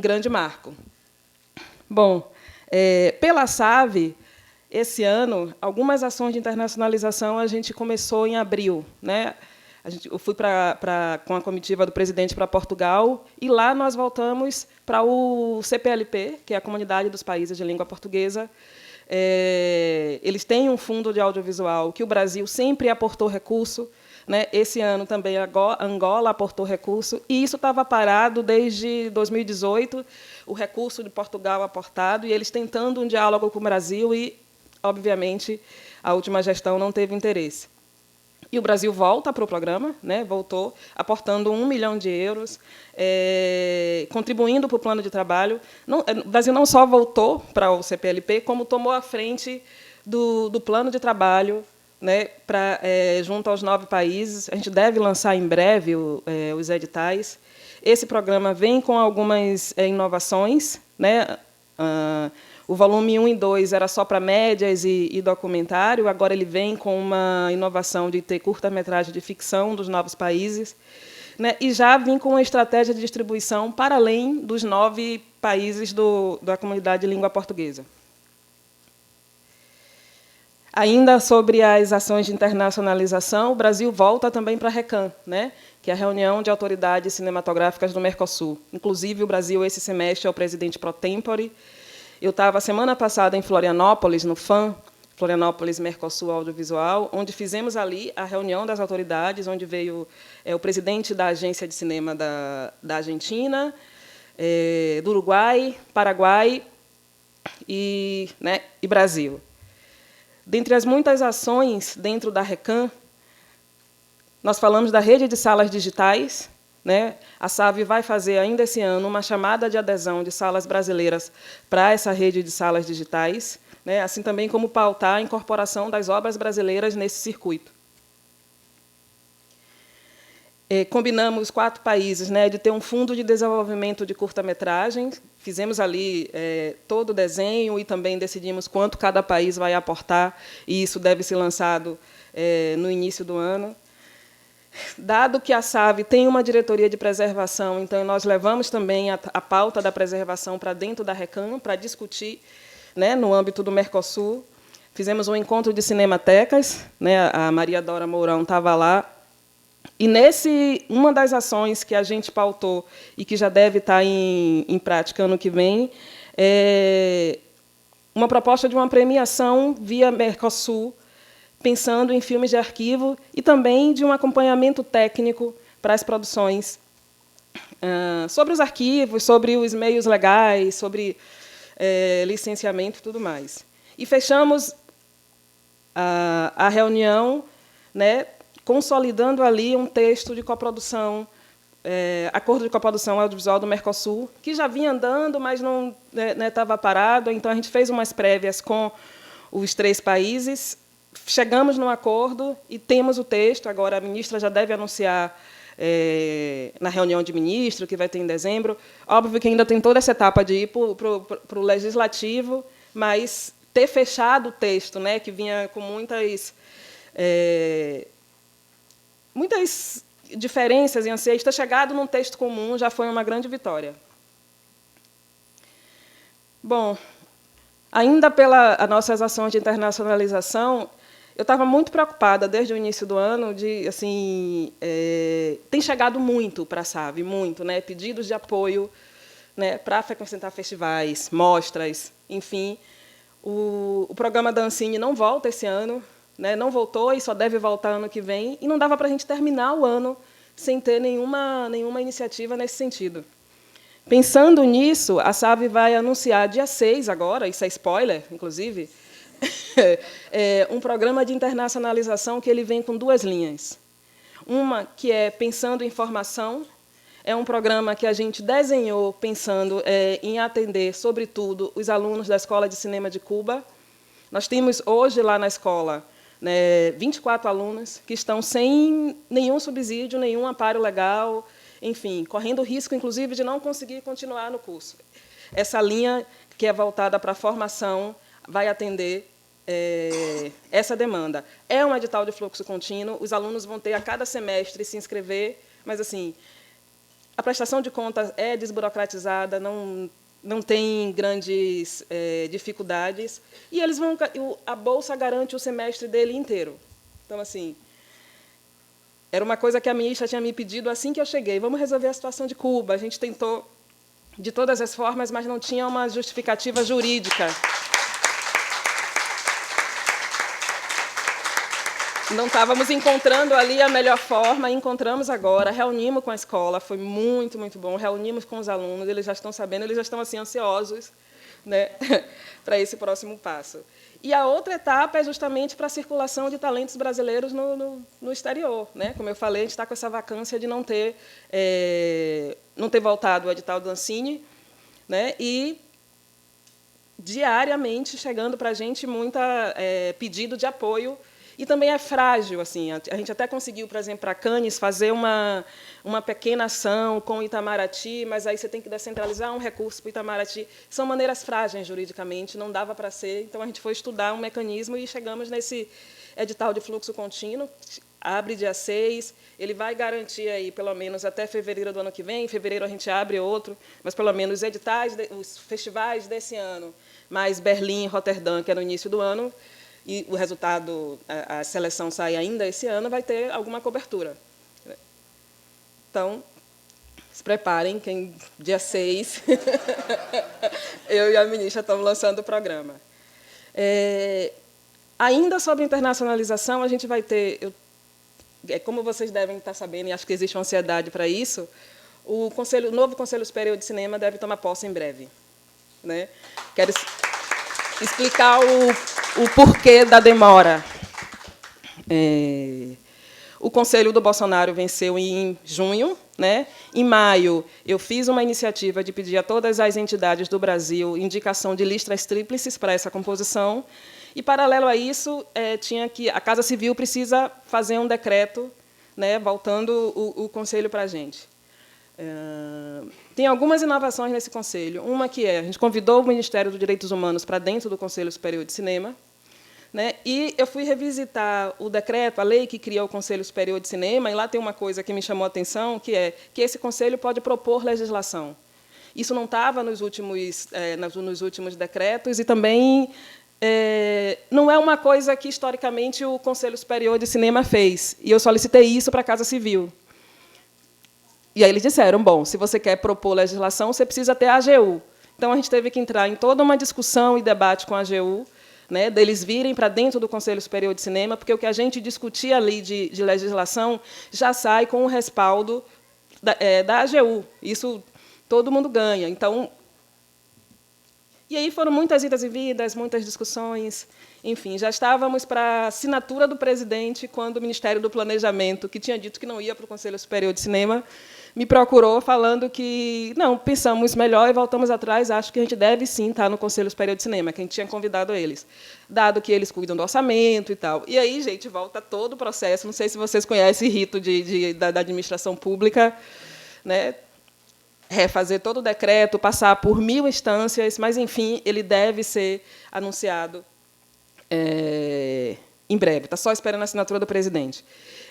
grande marco. Bom, pela SAVE, esse ano, algumas ações de internacionalização a gente começou em abril, né? Eu fui com a comitiva do presidente para Portugal, e lá nós voltamos para o CPLP, que é a Comunidade dos Países de Língua Portuguesa. Eles têm um fundo de audiovisual que o Brasil sempre aportou recurso, né? Esse ano também a Angola aportou recurso, e isso estava parado desde 2018, o recurso de Portugal aportado, e eles tentando um diálogo com o Brasil, e, obviamente, a última gestão não teve interesse. E o Brasil volta para o programa, né? Voltou, aportando 1 milhão de euros, contribuindo para o plano de trabalho. O Brasil não só voltou para o CPLP, como tomou a frente do plano de trabalho, né, junto aos 9 países. A gente deve lançar em breve os editais. Esse programa vem com algumas inovações, né? O volume 1 e 2 era só para médias e documentário, agora ele vem com uma inovação de ter curta-metragem de ficção dos novos países, né? E já vem com uma estratégia de distribuição para além dos 9 países da comunidade de língua portuguesa. Ainda sobre as ações de internacionalização, o Brasil volta também para a RECAM, né? Que é a Reunião de Autoridades Cinematográficas do Mercosul. Inclusive, o Brasil, esse semestre, é o presidente pro tempore. Eu estava, semana passada, em Florianópolis, no FAM, Florianópolis Mercosul Audiovisual, onde fizemos ali a reunião das autoridades, onde veio o presidente da Agência de Cinema da Argentina, do Uruguai, Paraguai e Brasil. Dentre as muitas ações dentro da RECAM, nós falamos da rede de salas digitais, né? A SAV vai fazer, ainda esse ano, uma chamada de adesão de salas brasileiras para essa rede de salas digitais, né? Assim também como pautar a incorporação das obras brasileiras nesse circuito. Combinamos 4 países, né, de ter um fundo de desenvolvimento de curta-metragem. Fizemos ali todo o desenho e também decidimos quanto cada país vai aportar, e isso deve ser lançado no início do ano. Dado que a SAV tem uma diretoria de preservação, então nós levamos também a pauta da preservação para dentro da RECAM, para discutir, né, no âmbito do Mercosul. Fizemos um encontro de cinematecas, né, a Maria Dora Mourão estava lá. E uma das ações que a gente pautou e que já deve estar em prática ano que vem é uma proposta de uma premiação via Mercosul, pensando em filmes de arquivo e também de um acompanhamento técnico para as produções sobre os arquivos, sobre os meios legais, sobre licenciamento e tudo mais. E fechamos a reunião, né, consolidando ali um texto de coprodução, acordo de coprodução audiovisual do Mercosul, que já vinha andando, mas não estava parado. Então, a gente fez umas prévias com os 3 países, chegamos num acordo e temos o texto. Agora, a ministra já deve anunciar na reunião de ministro, que vai ter em dezembro. Óbvio que ainda tem toda essa etapa de ir para o legislativo, mas ter fechado o texto, né, que vinha com muitas diferenças e anseios, ter chegado num texto comum já foi uma grande vitória. Bom, ainda pelas nossas ações de internacionalização, eu estava muito preocupada desde o início do ano tem chegado muito para a SAV, muito, né, pedidos de apoio, né, para frequentar festivais, mostras, enfim. O programa da Ancine não volta esse ano, né, não voltou e só deve voltar ano que vem, e não dava para a gente terminar o ano sem ter nenhuma iniciativa nesse sentido. Pensando nisso, a SAV vai anunciar dia 6 agora, isso é spoiler, inclusive, um programa de internacionalização que ele vem com 2 linhas. Uma que é Pensando em Formação, é um programa que a gente desenhou pensando em atender, sobretudo, os alunos da Escola de Cinema de Cuba. Nós temos hoje lá na escola 24 alunas que estão sem nenhum subsídio, nenhum amparo legal, enfim, correndo o risco, inclusive, de não conseguir continuar no curso. Essa linha, que é voltada para a formação, vai atender essa demanda. É um edital de fluxo contínuo, os alunos vão ter, a cada semestre, se inscrever, mas, assim, a prestação de contas é desburocratizada, não tem grandes dificuldades, e eles vão, a bolsa garante o semestre dele inteiro. Então, assim, era uma coisa que a ministra tinha me pedido assim que eu cheguei: vamos resolver a situação de Cuba. A gente tentou de todas as formas, mas não tinha uma justificativa jurídica. Não estávamos encontrando ali a melhor forma, encontramos agora, reunimos com a escola, foi muito, muito bom, reunimos com os alunos, eles já estão sabendo, eles já estão assim, ansiosos, né, para esse próximo passo. E a outra etapa é justamente para a circulação de talentos brasileiros no exterior. Né? Como eu falei, a gente está com essa vacância de não ter voltado o edital do Ancine, né, e diariamente chegando para a gente muita pedido de apoio. E também é frágil. Assim, a gente até conseguiu, por exemplo, para Cannes, fazer uma pequena ação com o Itamaraty, mas aí você tem que descentralizar um recurso para o Itamaraty. São maneiras frágeis juridicamente, não dava para ser. Então, a gente foi estudar um mecanismo e chegamos nesse edital de fluxo contínuo, abre dia 6, ele vai garantir, aí, pelo menos, até fevereiro do ano que vem. Em fevereiro a gente abre outro, mas, pelo menos, os editais, os festivais desse ano, mais Berlim e Roterdã, que é no início do ano, e o resultado, a seleção sai ainda esse ano, vai ter alguma cobertura. Então, se preparem, que dia 6, eu e a ministra estamos lançando o programa. Ainda sobre internacionalização, a gente vai ter, como vocês devem estar sabendo, e acho que existe uma ansiedade para isso, o novo Conselho Superior de Cinema deve tomar posse em breve. Né? Quero explicar o porquê da demora. O Conselho do Bolsonaro venceu em junho. Né? Em maio, eu fiz uma iniciativa de pedir a todas as entidades do Brasil indicação de listas tríplices para essa composição. E, paralelo a isso, a Casa Civil precisa fazer um decreto, né, voltando o Conselho para a gente. Tem algumas inovações nesse Conselho. Uma que a gente convidou o Ministério dos Direitos Humanos para dentro do Conselho Superior de Cinema, né, e eu fui revisitar o decreto, a lei que criou o Conselho Superior de Cinema, e lá tem uma coisa que me chamou a atenção, que é que esse Conselho pode propor legislação. Isso não estava nos últimos decretos, e também não é uma coisa que, historicamente, o Conselho Superior de Cinema fez. E eu solicitei isso para a Casa Civil. E aí eles disseram, bom, se você quer propor legislação, você precisa ter a AGU. Então, a gente teve que entrar em toda uma discussão e debate com a AGU, né, deles virem para dentro do Conselho Superior de Cinema, porque o que a gente discutia ali de legislação já sai com o respaldo da AGU. Isso todo mundo ganha. Então, e aí foram muitas idas e vindas, muitas discussões. Enfim, já estávamos para a assinatura do presidente quando o Ministério do Planejamento, que tinha dito que não ia para o Conselho Superior de Cinema, me procurou falando que, não, pensamos melhor e voltamos atrás, acho que a gente deve, sim, estar no Conselho Superior de Cinema, que a gente tinha convidado eles, dado que eles cuidam do orçamento e tal. E aí, gente, volta todo o processo. Não sei se vocês conhecem o rito da administração pública, né? Refazer todo o decreto, passar por 1000 instâncias, mas, enfim, ele deve ser anunciado em breve. Está só esperando a assinatura do presidente.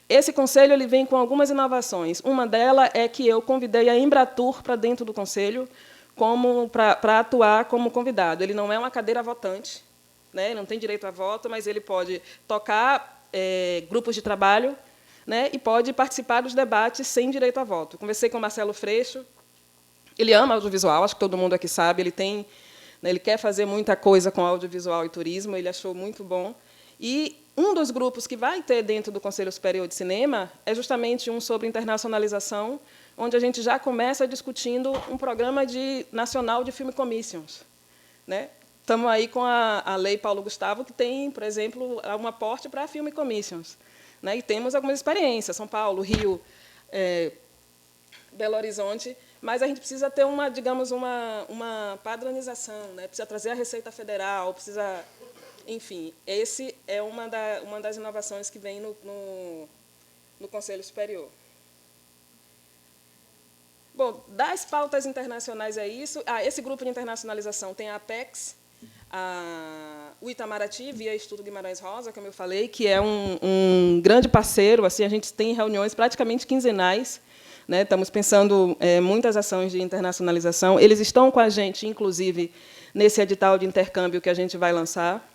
Esse conselho ele vem com algumas inovações. Uma delas é que eu convidei a Embratur para dentro do conselho para atuar como convidado. Ele não é uma cadeira votante, né? Não tem direito a voto, mas ele pode tocar grupos de trabalho, né? E pode participar dos debates sem direito a voto. Conversei com o Marcelo Freixo. Ele ama audiovisual, acho que todo mundo aqui sabe. Ele quer fazer muita coisa com audiovisual e turismo, ele achou muito bom. E um dos grupos que vai ter dentro do Conselho Superior de Cinema é justamente um sobre internacionalização, onde a gente já começa discutindo um programa nacional de Film Commissions. Né? Estamos aí com a Lei Paulo Gustavo, que tem, por exemplo, um aporte para Film Commissions. Né? E temos algumas experiências, São Paulo, Rio, Belo Horizonte, mas a gente precisa ter digamos, uma padronização, né? Precisa trazer a Receita Federal, precisa... Enfim, esse é uma das inovações que vem no Conselho Superior. Bom, das pautas internacionais é isso. Esse grupo de internacionalização tem a Apex, o Itamaraty, via Estudo Guimarães Rosa, como eu falei, que é um grande parceiro. Assim, a gente tem reuniões praticamente quinzenais, né? Estamos pensando muitas ações de internacionalização. Eles estão com a gente, inclusive, nesse edital de intercâmbio que a gente vai lançar.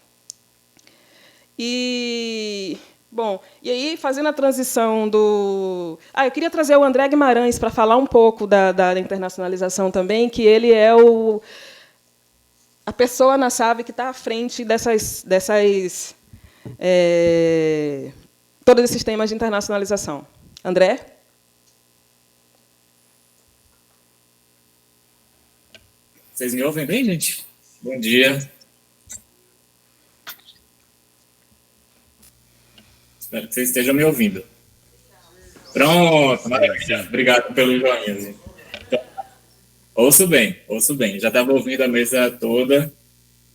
E, bom, e aí, fazendo a transição do... eu queria trazer o André Guimarães para falar um pouco da internacionalização também, que ele é a pessoa na SAVE que está à frente todos esses temas de internacionalização. André? Vocês me ouvem bem, gente? Bom dia. Espero que vocês estejam me ouvindo. Pronto, maravilha. Obrigado pelo joinha. Então, ouço bem. Já estava ouvindo a mesa toda.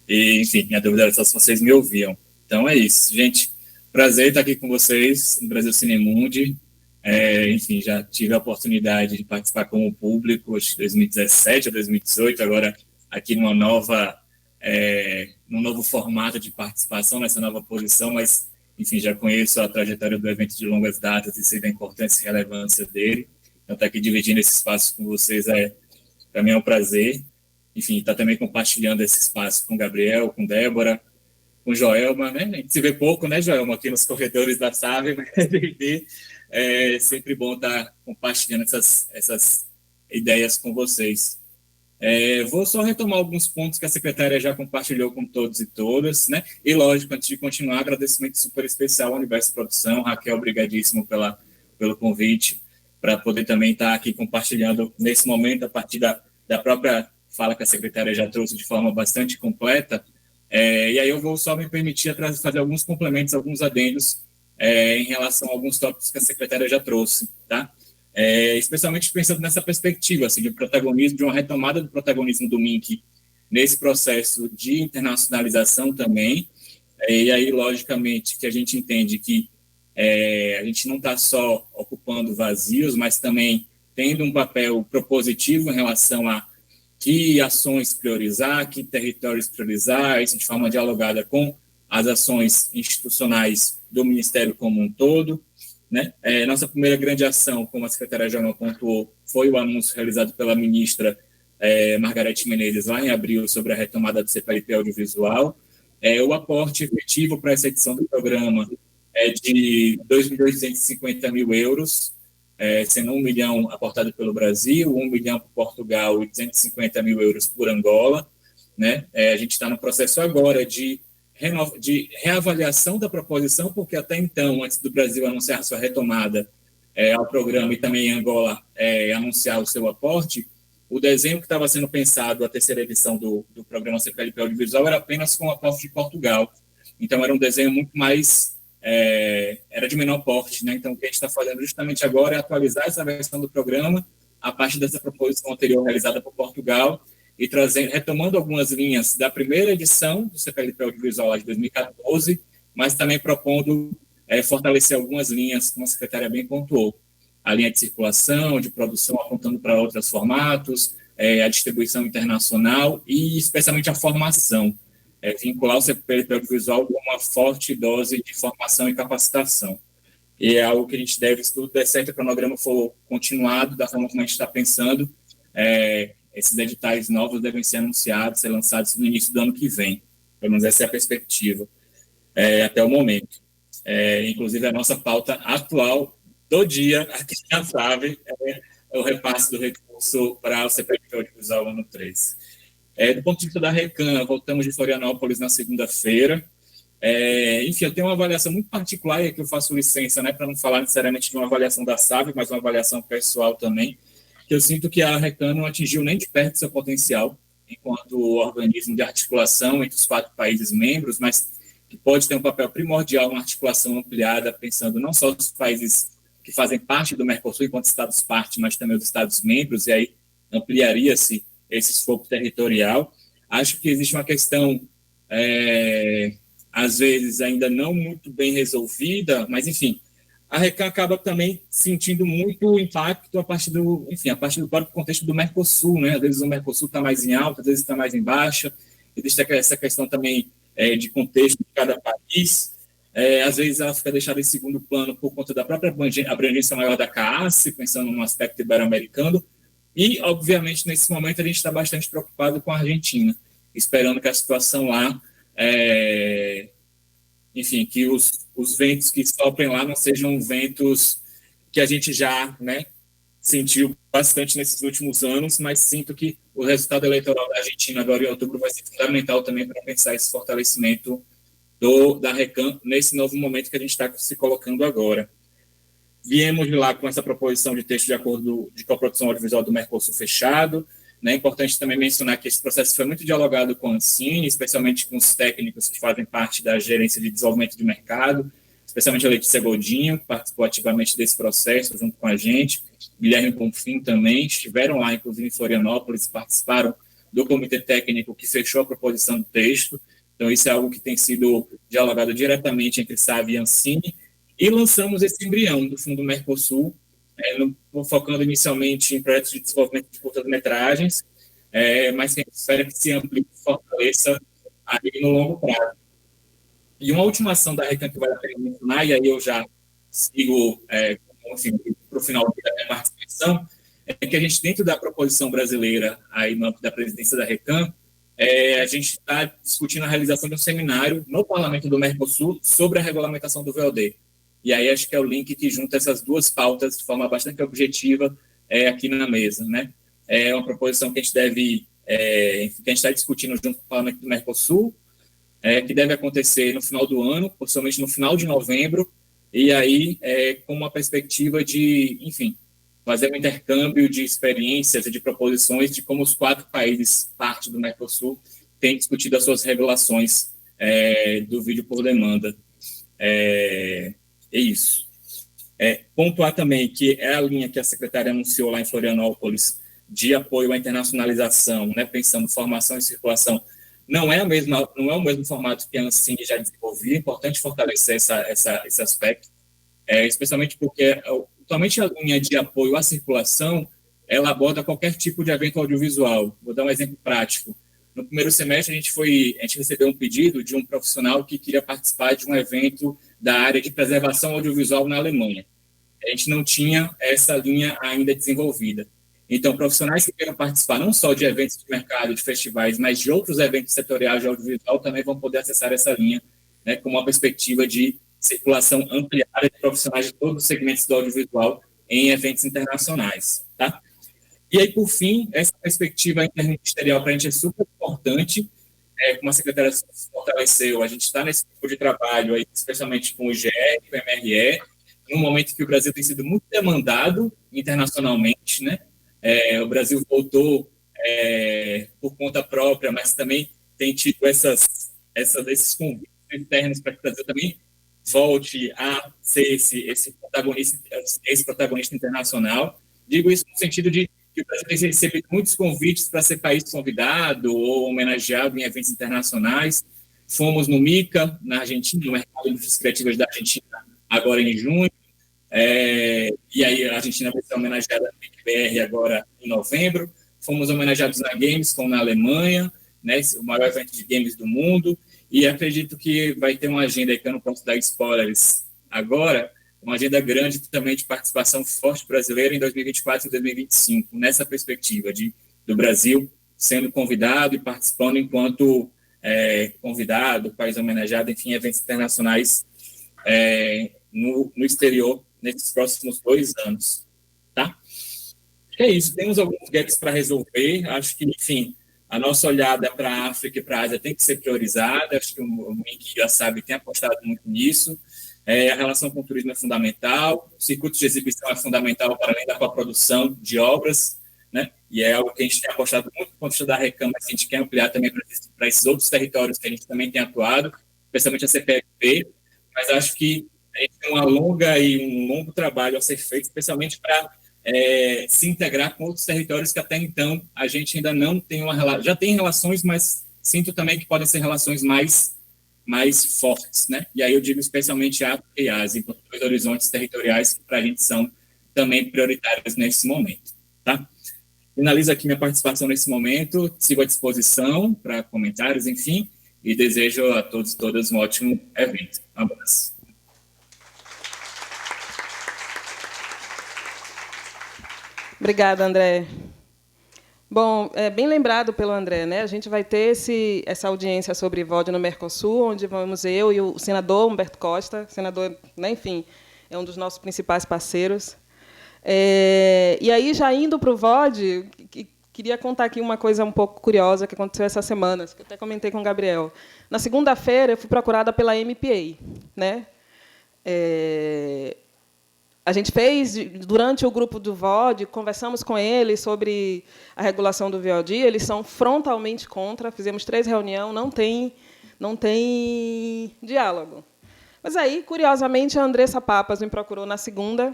E, enfim, minha dúvida era só se vocês me ouviam. Então é isso, gente. Prazer estar aqui com vocês no Brasil Cinemundi. Enfim, já tive a oportunidade de participar como público, acho que 2017 a 2018, agora aqui num novo formato de participação, nessa nova posição, mas, enfim, já conheço a trajetória do evento de longas datas e sei da importância e relevância dele. Então, estar aqui dividindo esse espaço com vocês para mim é um prazer. Enfim, estar também compartilhando esse espaço com o Gabriel, com Débora, com Joelma, né? A gente se vê pouco, né, Joelma, aqui nos corredores da SAVE, mas é sempre bom estar compartilhando essas ideias com vocês. Vou só retomar alguns pontos que a secretária já compartilhou com todos e todas, né? E, lógico, antes de continuar, agradecimento super especial ao Universo Produção. Raquel, obrigadíssimo pelo convite, para poder também estar aqui compartilhando nesse momento, a partir da própria fala que a secretária já trouxe de forma bastante completa. E aí eu vou só me permitir fazer alguns complementos, alguns adendos em relação a alguns tópicos que a secretária já trouxe, tá? Especialmente pensando nessa perspectiva, assim, de protagonismo, de uma retomada do protagonismo do MINC nesse processo de internacionalização também. E aí, logicamente, que a gente entende que a gente não está só ocupando vazios, mas também tendo um papel propositivo em relação a que ações priorizar, que territórios priorizar, isso de forma dialogada com as ações institucionais do Ministério como um todo, né? Nossa primeira grande ação, como a secretária Joana pontuou, foi o anúncio realizado pela ministra Margarete Menezes lá em abril sobre a retomada do CPLP audiovisual. O aporte efetivo para essa edição do programa é de 2.250 mil euros, sendo 1 milhão aportado pelo Brasil, 1 milhão por Portugal e 250 mil euros por Angola, né? A gente está no processo agora de reavaliação da proposição, porque até então, antes do Brasil anunciar sua retomada ao programa e também Angola anunciar o seu aporte, o desenho que estava sendo pensado, a terceira edição do programa CPLP Audiovisual, era apenas com o aporte de Portugal. Então, era um desenho muito mais... era de menor porte, né? Então, o que a gente está fazendo justamente agora é atualizar essa versão do programa a partir dessa proposição anterior realizada por Portugal e retomando algumas linhas da primeira edição do CPLP Audiovisual de 2014, mas também propondo fortalecer algumas linhas, como a secretária bem pontuou. A linha de circulação, de produção, apontando para outros formatos, a distribuição internacional e, especialmente, a formação. Vincular o CPLP Audiovisual com uma forte dose de formação e capacitação. E é algo que a gente deve, se tudo der certo, o cronograma for continuado da forma como a gente está pensando, esses editais novos devem ser anunciados, ser lançados no início do ano que vem. Pelo menos essa é a perspectiva até o momento. Inclusive, a nossa pauta atual do dia, aqui já sabe, é o repasse do recurso para o CPLP Audiovisual ano 3. Do ponto de vista da RECAM, voltamos de Florianópolis na segunda-feira. Enfim, eu tenho uma avaliação muito particular, e aqui eu faço licença, né, para não falar necessariamente de uma avaliação da SAVE, mas uma avaliação pessoal também, que eu sinto que a RECAM não atingiu nem de perto seu potencial, enquanto organismo de articulação entre os 4 países membros, mas que pode ter um papel primordial na articulação ampliada, pensando não só os países que fazem parte do Mercosul, enquanto Estados-parte, mas também os Estados-membros, e aí ampliaria-se esse escopo territorial. Acho que existe uma questão, às vezes, ainda não muito bem resolvida, mas, enfim, a RECAM acaba também sentindo muito impacto a partir do próprio contexto do Mercosul, né? Às vezes o Mercosul está mais em alta, às vezes está mais em baixa. Existe essa questão também de contexto de cada país. Às vezes ela fica deixada em segundo plano por conta da própria abrangência maior da CAASE, pensando no aspecto ibero-americano, e, obviamente, nesse momento a gente está bastante preocupado com a Argentina, esperando que a situação lá, enfim, que os ventos que soprem lá não sejam ventos que a gente já, né, sentiu bastante nesses últimos anos, mas sinto que o resultado eleitoral da Argentina agora em outubro vai ser fundamental também para pensar esse fortalecimento da RECAM nesse novo momento que a gente está se colocando agora. Viemos de lá com essa proposição de texto de acordo de coprodução audiovisual do Mercosul fechado. É importante também mencionar que esse processo foi muito dialogado com a Ancine, especialmente com os técnicos que fazem parte da gerência de desenvolvimento de mercado, especialmente a Letícia Godinho, que participou ativamente desse processo junto com a gente, Guilherme Bonfim também, estiveram lá, inclusive em Florianópolis, participaram do comitê técnico que fechou a proposição do texto. Então, isso é algo que tem sido dialogado diretamente entre SAV e Ancine, e lançamos esse embrião do Fundo Mercosul, focando inicialmente em projetos de desenvolvimento de curtas-metragens, mas que a gente espera que se amplie e fortaleça aí no longo prazo. E uma última ação da RECAM que vale a pena mencionar, e aí eu já sigo para o final da minha participação, é que a gente, dentro da proposição brasileira aí no âmbito da presidência da RECAM, a gente está discutindo a realização de um seminário no Parlamento do Mercosul sobre a regulamentação do VOD. E aí acho que é o link que junta essas duas pautas de forma bastante objetiva aqui na mesa, né? É uma proposição que a gente deve, que a gente está discutindo junto com o Parlamento do Mercosul, que deve acontecer no final do ano, possivelmente no final de novembro, e aí com uma perspectiva de, enfim, fazer um intercâmbio de experiências e de proposições de como os 4 países, parte do Mercosul, têm discutido as suas regulações do vídeo por demanda. É isso. Pontuar também que é a linha que a secretária anunciou lá em Florianópolis de apoio à internacionalização, né, pensando formação e circulação, não é o mesmo formato que a Ancine já desenvolvia, é importante fortalecer esse aspecto, especialmente porque atualmente a linha de apoio à circulação, ela aborda qualquer tipo de evento audiovisual. Vou dar um exemplo prático. No primeiro semestre, a gente recebeu um pedido de um profissional que queria participar de um evento da área de preservação audiovisual na Alemanha. A gente não tinha essa linha ainda desenvolvida. Então, profissionais que queiram participar não só de eventos de mercado, de festivais, mas de outros eventos setoriais de audiovisual também vão poder acessar essa linha, né, com uma perspectiva de circulação ampliada de profissionais de todos os segmentos do audiovisual em eventos internacionais, tá? E aí, por fim, essa perspectiva interministerial para a gente é super importante, como a secretária se fortaleceu, a gente está nesse tipo de trabalho, aí, especialmente com o IGE, com o MRE, num momento que o Brasil tem sido muito demandado internacionalmente, né? O Brasil voltou por conta própria, mas também tem tido esses convites internos para que o Brasil também volte a ser esse protagonista internacional. Digo isso no sentido de que o Brasil tem recebido muitos convites para ser país convidado ou homenageado em eventos internacionais. Fomos no MICA, na Argentina, no Mercado de Indústrias Criativas da Argentina, agora em junho. E aí a Argentina vai ser homenageada no MIC-BR agora em novembro. Fomos homenageados na Gamescom, na Alemanha, né, o maior evento de games do mundo. E acredito que vai ter uma agenda aí que eu não posso dar spoilers agora, uma agenda grande também de participação forte brasileira em 2024 e 2025, nessa perspectiva do Brasil sendo convidado e participando enquanto convidado, país homenageado, enfim, eventos internacionais no exterior nesses próximos 2 anos, tá? É isso, temos alguns gaps para resolver, acho que, enfim, a nossa olhada para a África e para a Ásia tem que ser priorizada, acho que o MIC já sabe, tem apostado muito nisso. A relação com o turismo é fundamental, o circuito de exibição é fundamental para além da coprodução de obras, né? E é algo que a gente tem apostado muito no ponto de vista da RECAM, mas que a gente quer ampliar também para esses outros territórios que a gente também tem atuado, especialmente a CPFP, mas acho que a gente tem um longo trabalho a ser feito, especialmente para se integrar com outros territórios que até então a gente ainda não tem já tem relações, mas sinto também que podem ser relações mais fortes, né? E aí eu digo especialmente África e Ásia, enquanto 2 horizontes territoriais que para a gente são também prioritários nesse momento, tá? Finalizo aqui minha participação nesse momento, sigo à disposição para comentários, enfim, e desejo a todos e todas um ótimo evento. Um abraço. Obrigada, André. Bom, bem lembrado pelo André, né? A gente vai ter essa audiência sobre VOD no Mercosul, onde vamos eu e o senador Humberto Costa, senador, né, enfim, é um dos nossos principais parceiros. E aí, já indo para o VOD, queria contar aqui uma coisa um pouco curiosa que aconteceu essa semana, que eu até comentei com o Gabriel. Na segunda-feira, eu fui procurada pela MPA, né? A gente fez, durante o grupo do VOD, conversamos com eles sobre a regulação do VOD, eles são frontalmente contra, fizemos 3 reuniões, não tem diálogo. Mas aí, curiosamente, a Andressa Papas me procurou na segunda,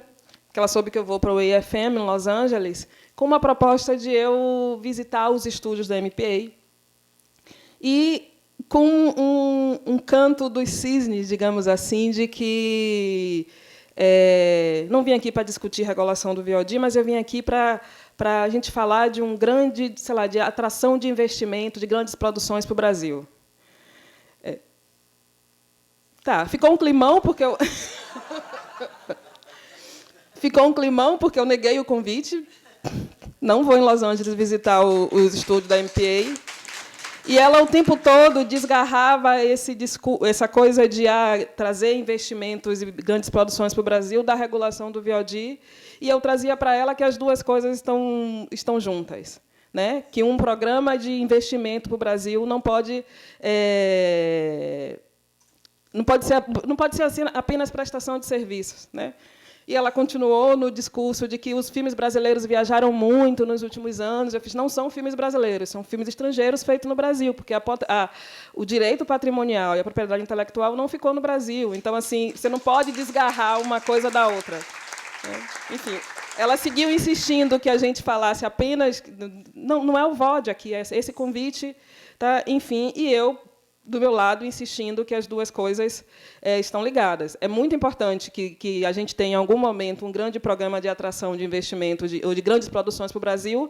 que ela soube que eu vou para o AFM, em Los Angeles, com uma proposta de eu visitar os estúdios da MPA e com um canto dos cisnes, digamos assim, de que não vim aqui para discutir regulação do VOD, mas eu vim aqui para a gente falar de um grande, sei lá, de atração de investimento, de grandes produções para o Brasil. Tá, ficou um climão porque eu ficou um climão porque eu neguei o convite. Não vou em Los Angeles visitar os estúdios da MPA. E ela, o tempo todo, desgarrava essa coisa de trazer investimentos e grandes produções para o Brasil da regulação do VOD, e eu trazia para ela que as duas coisas estão juntas, né? Que um programa de investimento para o Brasil não pode ser assim, apenas prestação de serviços, né? E ela continuou no discurso de que os filmes brasileiros viajaram muito nos últimos anos. Eu fiz, não são filmes brasileiros, são filmes estrangeiros feitos no Brasil, porque o direito patrimonial e a propriedade intelectual não ficou no Brasil. Então, assim, você não pode desgarrar uma coisa da outra. Enfim, ela seguiu insistindo que a gente falasse apenas... Não é o VOD aqui, é esse convite. Tá? Enfim, e eu, do meu lado, insistindo que as duas coisas estão ligadas. É muito importante que a gente tenha, em algum momento, um grande programa de atração de investimento ou de grandes produções para o Brasil.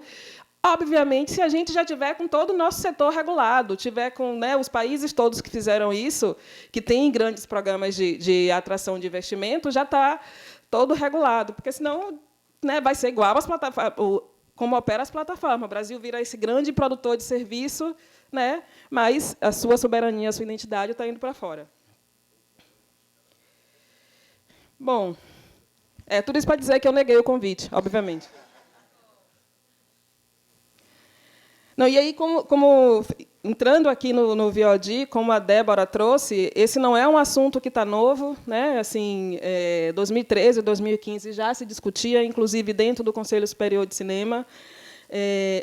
Obviamente, se a gente já tiver com todo o nosso setor regulado, tiver com, né, os países todos que fizeram isso, que têm grandes programas de atração de investimento, já está todo regulado, porque, senão, né, vai ser igual às plataformas, como opera as plataformas. O Brasil vira esse grande produtor de serviço, né, mas a sua soberania, a sua identidade está indo para fora. Bom, tudo isso para dizer que eu neguei o convite, obviamente. Não, e aí, entrando aqui no VOD, como a Débora trouxe, esse não é um assunto que está novo, né? Assim, 2013, 2015 já se discutia, inclusive dentro do Conselho Superior de Cinema.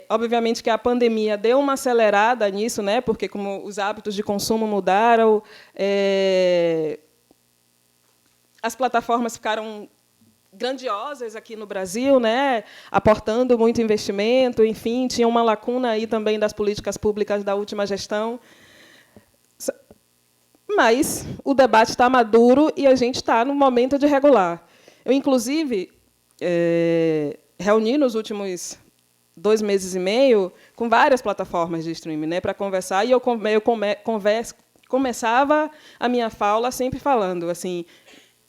Obviamente que a pandemia deu uma acelerada nisso, né? Porque como os hábitos de consumo mudaram, as plataformas ficaram grandiosas aqui no Brasil, né, aportando muito investimento, enfim, tinha uma lacuna aí também das políticas públicas da última gestão. Mas o debate está maduro e a gente está no momento de regular. Eu, inclusive, reuni nos últimos 2 meses e meio com várias plataformas de streaming, né, para conversar, e eu começava a minha fala sempre falando assim: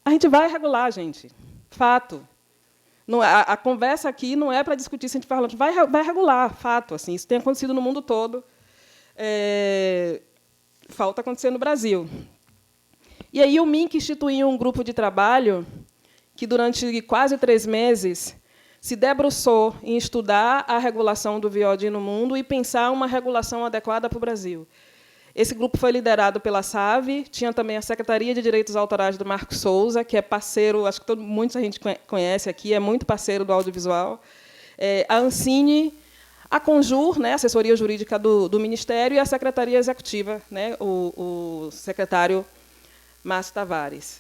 a gente vai regular, gente. Fato. Não, a conversa aqui não é para discutir se a gente vai regular, fato. Assim, isso tem acontecido no mundo todo. Falta acontecer no Brasil. E aí o MINC instituiu um grupo de trabalho que, durante quase 3 meses, se debruçou em estudar a regulação do VOD no mundo e pensar uma regulação adequada para o Brasil. Esse grupo foi liderado pela SAVE, tinha também a Secretaria de Direitos Autorais do Marco Souza, que é parceiro, acho que muita gente conhece aqui, é muito parceiro do audiovisual, a Ancine, a Conjur, né, assessoria jurídica do Ministério, e a Secretaria Executiva, né, o secretário Márcio Tavares.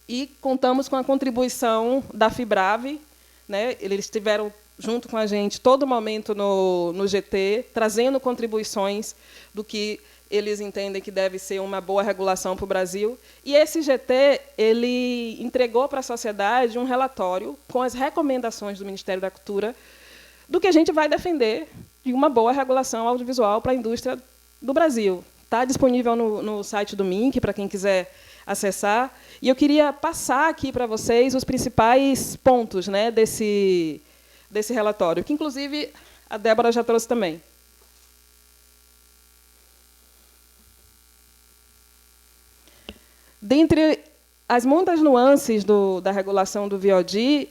E contamos com a contribuição da FIBRAVE, né, eles estiveram junto com a gente todo momento no GT, trazendo contribuições do que eles entendem que deve ser uma boa regulação para o Brasil. E esse GT ele entregou para a sociedade um relatório com as recomendações do Ministério da Cultura do que a gente vai defender de uma boa regulação audiovisual para a indústria do Brasil. está disponível no site do MINC, para quem quiser acessar. E eu queria passar aqui para vocês os principais pontos, né, desse relatório, que, inclusive, a Débora já trouxe também. Dentre as muitas nuances da regulação do VOD,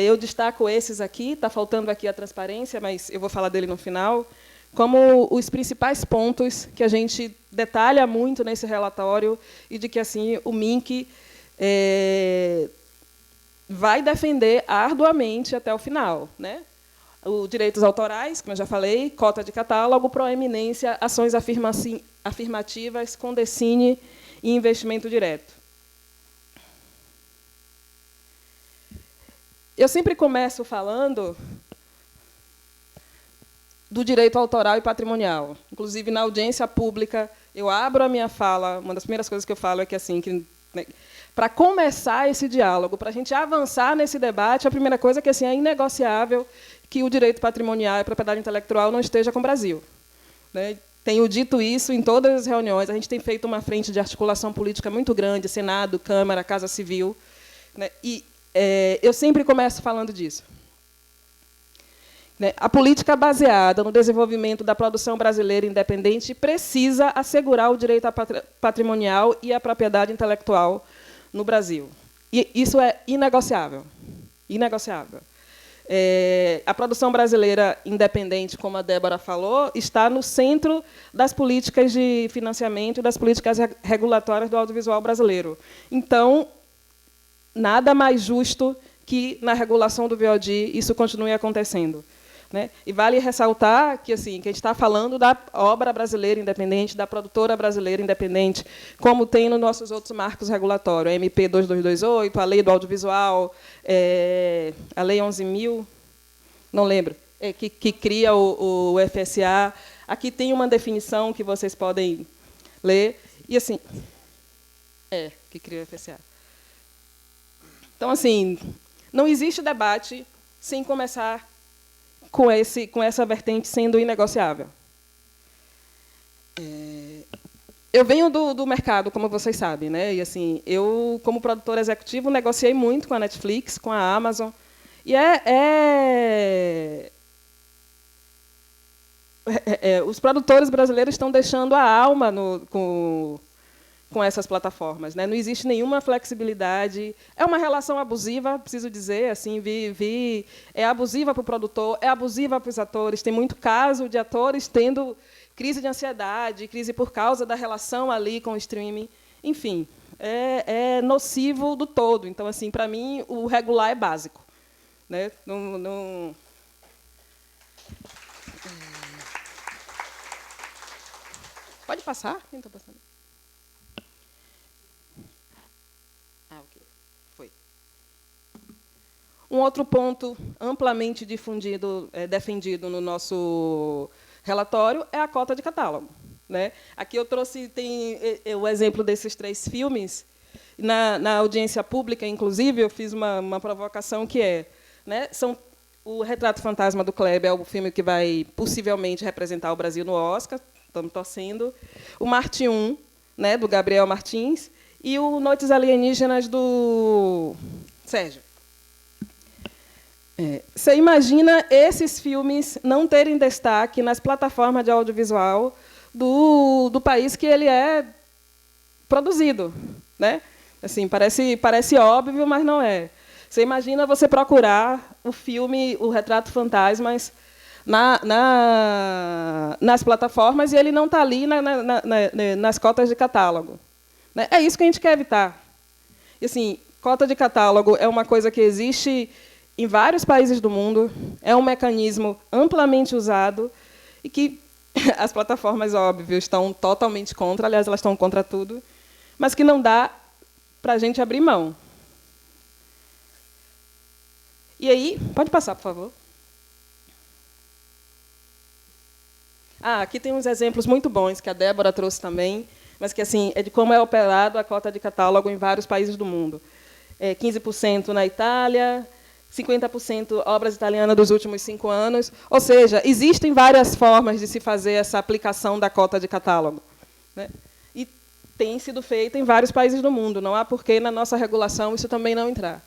eu destaco esses aqui, está faltando aqui a transparência, mas eu vou falar dele no final, como os principais pontos que a gente detalha muito nesse relatório e de que assim o MINC vai defender arduamente até o final, né? Os direitos autorais, como eu já falei, cota de catálogo, proeminência, ações afirmativas, Condecine e investimento direto. Eu sempre começo falando do direito autoral e patrimonial. Inclusive, na audiência pública, eu abro a minha fala, uma das primeiras coisas que eu falo é que, assim, né, para começar esse diálogo, para a gente avançar nesse debate, a primeira coisa é que assim, é inegociável que o direito patrimonial e a propriedade intelectual não esteja com o Brasil, né? Tenho dito isso em todas as reuniões. A gente tem feito uma frente de articulação política muito grande, Senado, Câmara, Casa Civil, né? E eu sempre começo falando disso. A política baseada no desenvolvimento da produção brasileira independente precisa assegurar o direito patrimonial e a propriedade intelectual no Brasil. E isso é inegociável. Inegociável. A produção brasileira independente, como a Débora falou, está no centro das políticas de financiamento e das políticas regulatórias do audiovisual brasileiro. Então, nada mais justo que, na regulação do VOD, isso continue acontecendo, né? E vale ressaltar que, assim, que a gente está falando da obra brasileira independente, da produtora brasileira independente, como tem nos nossos outros marcos regulatórios, a MP 2228, a Lei do Audiovisual, a Lei 11.000, não lembro, que cria o FSA. Aqui tem uma definição que vocês podem ler. E, assim, que cria o FSA. Então, assim, não existe debate sem começar com essa vertente sendo inegociável. Eu venho do mercado, como vocês sabem, né? E assim, eu, como produtor executivo, negociei muito com a Netflix, com a Amazon, e os produtores brasileiros estão deixando a alma com essas plataformas, né? Não existe nenhuma flexibilidade. É uma relação abusiva, preciso dizer, assim, é abusiva para o produtor, é abusiva para os atores. Tem muito caso de atores tendo crise de ansiedade, crise por causa da relação ali com o streaming. Enfim, é nocivo do todo. Então, assim, para mim, o regular é básico, né? Não... Pode passar? Quem está passando? Foi. Um outro ponto amplamente defendido no nosso relatório é a cota de catálogo, né? Aqui eu trouxe o exemplo desses 3 filmes. Na audiência pública, inclusive, eu fiz uma provocação que né, o Retrato Fantasma do Kleber é o filme que vai possivelmente representar o Brasil no Oscar, estamos torcendo. O Marte 1, né, do Gabriel Martins, e o Noites Alienígenas, do Sérgio. Você imagina esses filmes não terem destaque nas plataformas de audiovisual do país que ele é produzido, né? Assim, parece óbvio, mas não é. Você imagina você procurar o filme O Retrato Fantasmas nas plataformas e ele não está ali nas cotas de catálogo. É isso que a gente quer evitar. E, assim, cota de catálogo é uma coisa que existe em vários países do mundo, é um mecanismo amplamente usado e que as plataformas, óbvio, estão totalmente contra, aliás, elas estão contra tudo, mas que não dá para a gente abrir mão. E aí, pode passar, por favor. Aqui tem uns exemplos muito bons que a Débora trouxe também, mas que assim é de como é operado a cota de catálogo em vários países do mundo. 15% na Itália, 50% obras italianas dos últimos 5 anos. Ou seja, existem várias formas de se fazer essa aplicação da cota de catálogo, né? E tem sido feita em vários países do mundo. Não há por que, na nossa regulação, isso também não entrar.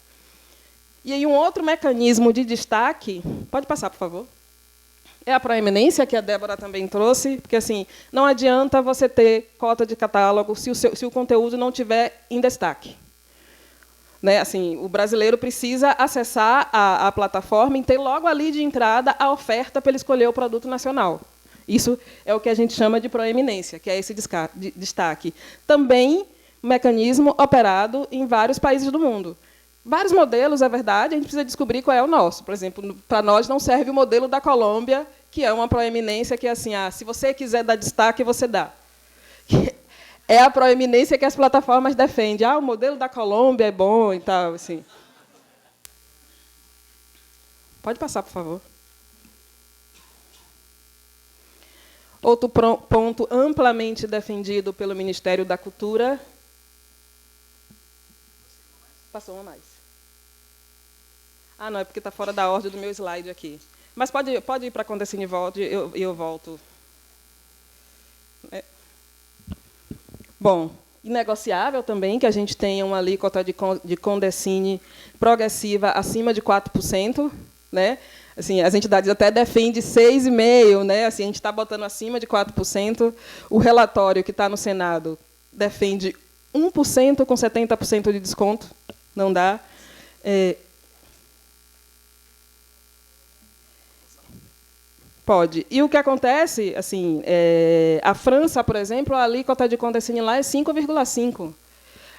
E aí, um outro mecanismo de destaque... Pode passar, por favor. É a proeminência, que a Débora também trouxe, porque assim, não adianta você ter cota de catálogo se o conteúdo não estiver em destaque. Né? Assim, o brasileiro precisa acessar a plataforma e ter logo ali de entrada a oferta para ele escolher o produto nacional. Isso é o que a gente chama de proeminência, que é esse destaque. Também um mecanismo operado em vários países do mundo. Vários modelos, é verdade, a gente precisa descobrir qual é o nosso. Por exemplo, para nós não serve o modelo da Colômbia, que é uma proeminência que é assim, se você quiser dar destaque, você dá. É a proeminência que as plataformas defendem. O modelo da Colômbia é bom e tal. Assim. Pode passar, por favor. Outro ponto amplamente defendido pelo Ministério da Cultura. Passou uma mais. Não, é porque está fora da ordem do meu slide aqui. Mas pode ir para a Condecine e volte, eu volto. Bom, inegociável também que a gente tenha uma alíquota de Condecine progressiva acima de 4%. Né? Assim, as entidades até defendem 6,5%. Né? Assim, a gente está botando acima de 4%. O relatório que está no Senado defende 1% com 70% de desconto. Não dá. Pode. E o que acontece, assim, a França, por exemplo, a alíquota de Condecine lá é 5,5%.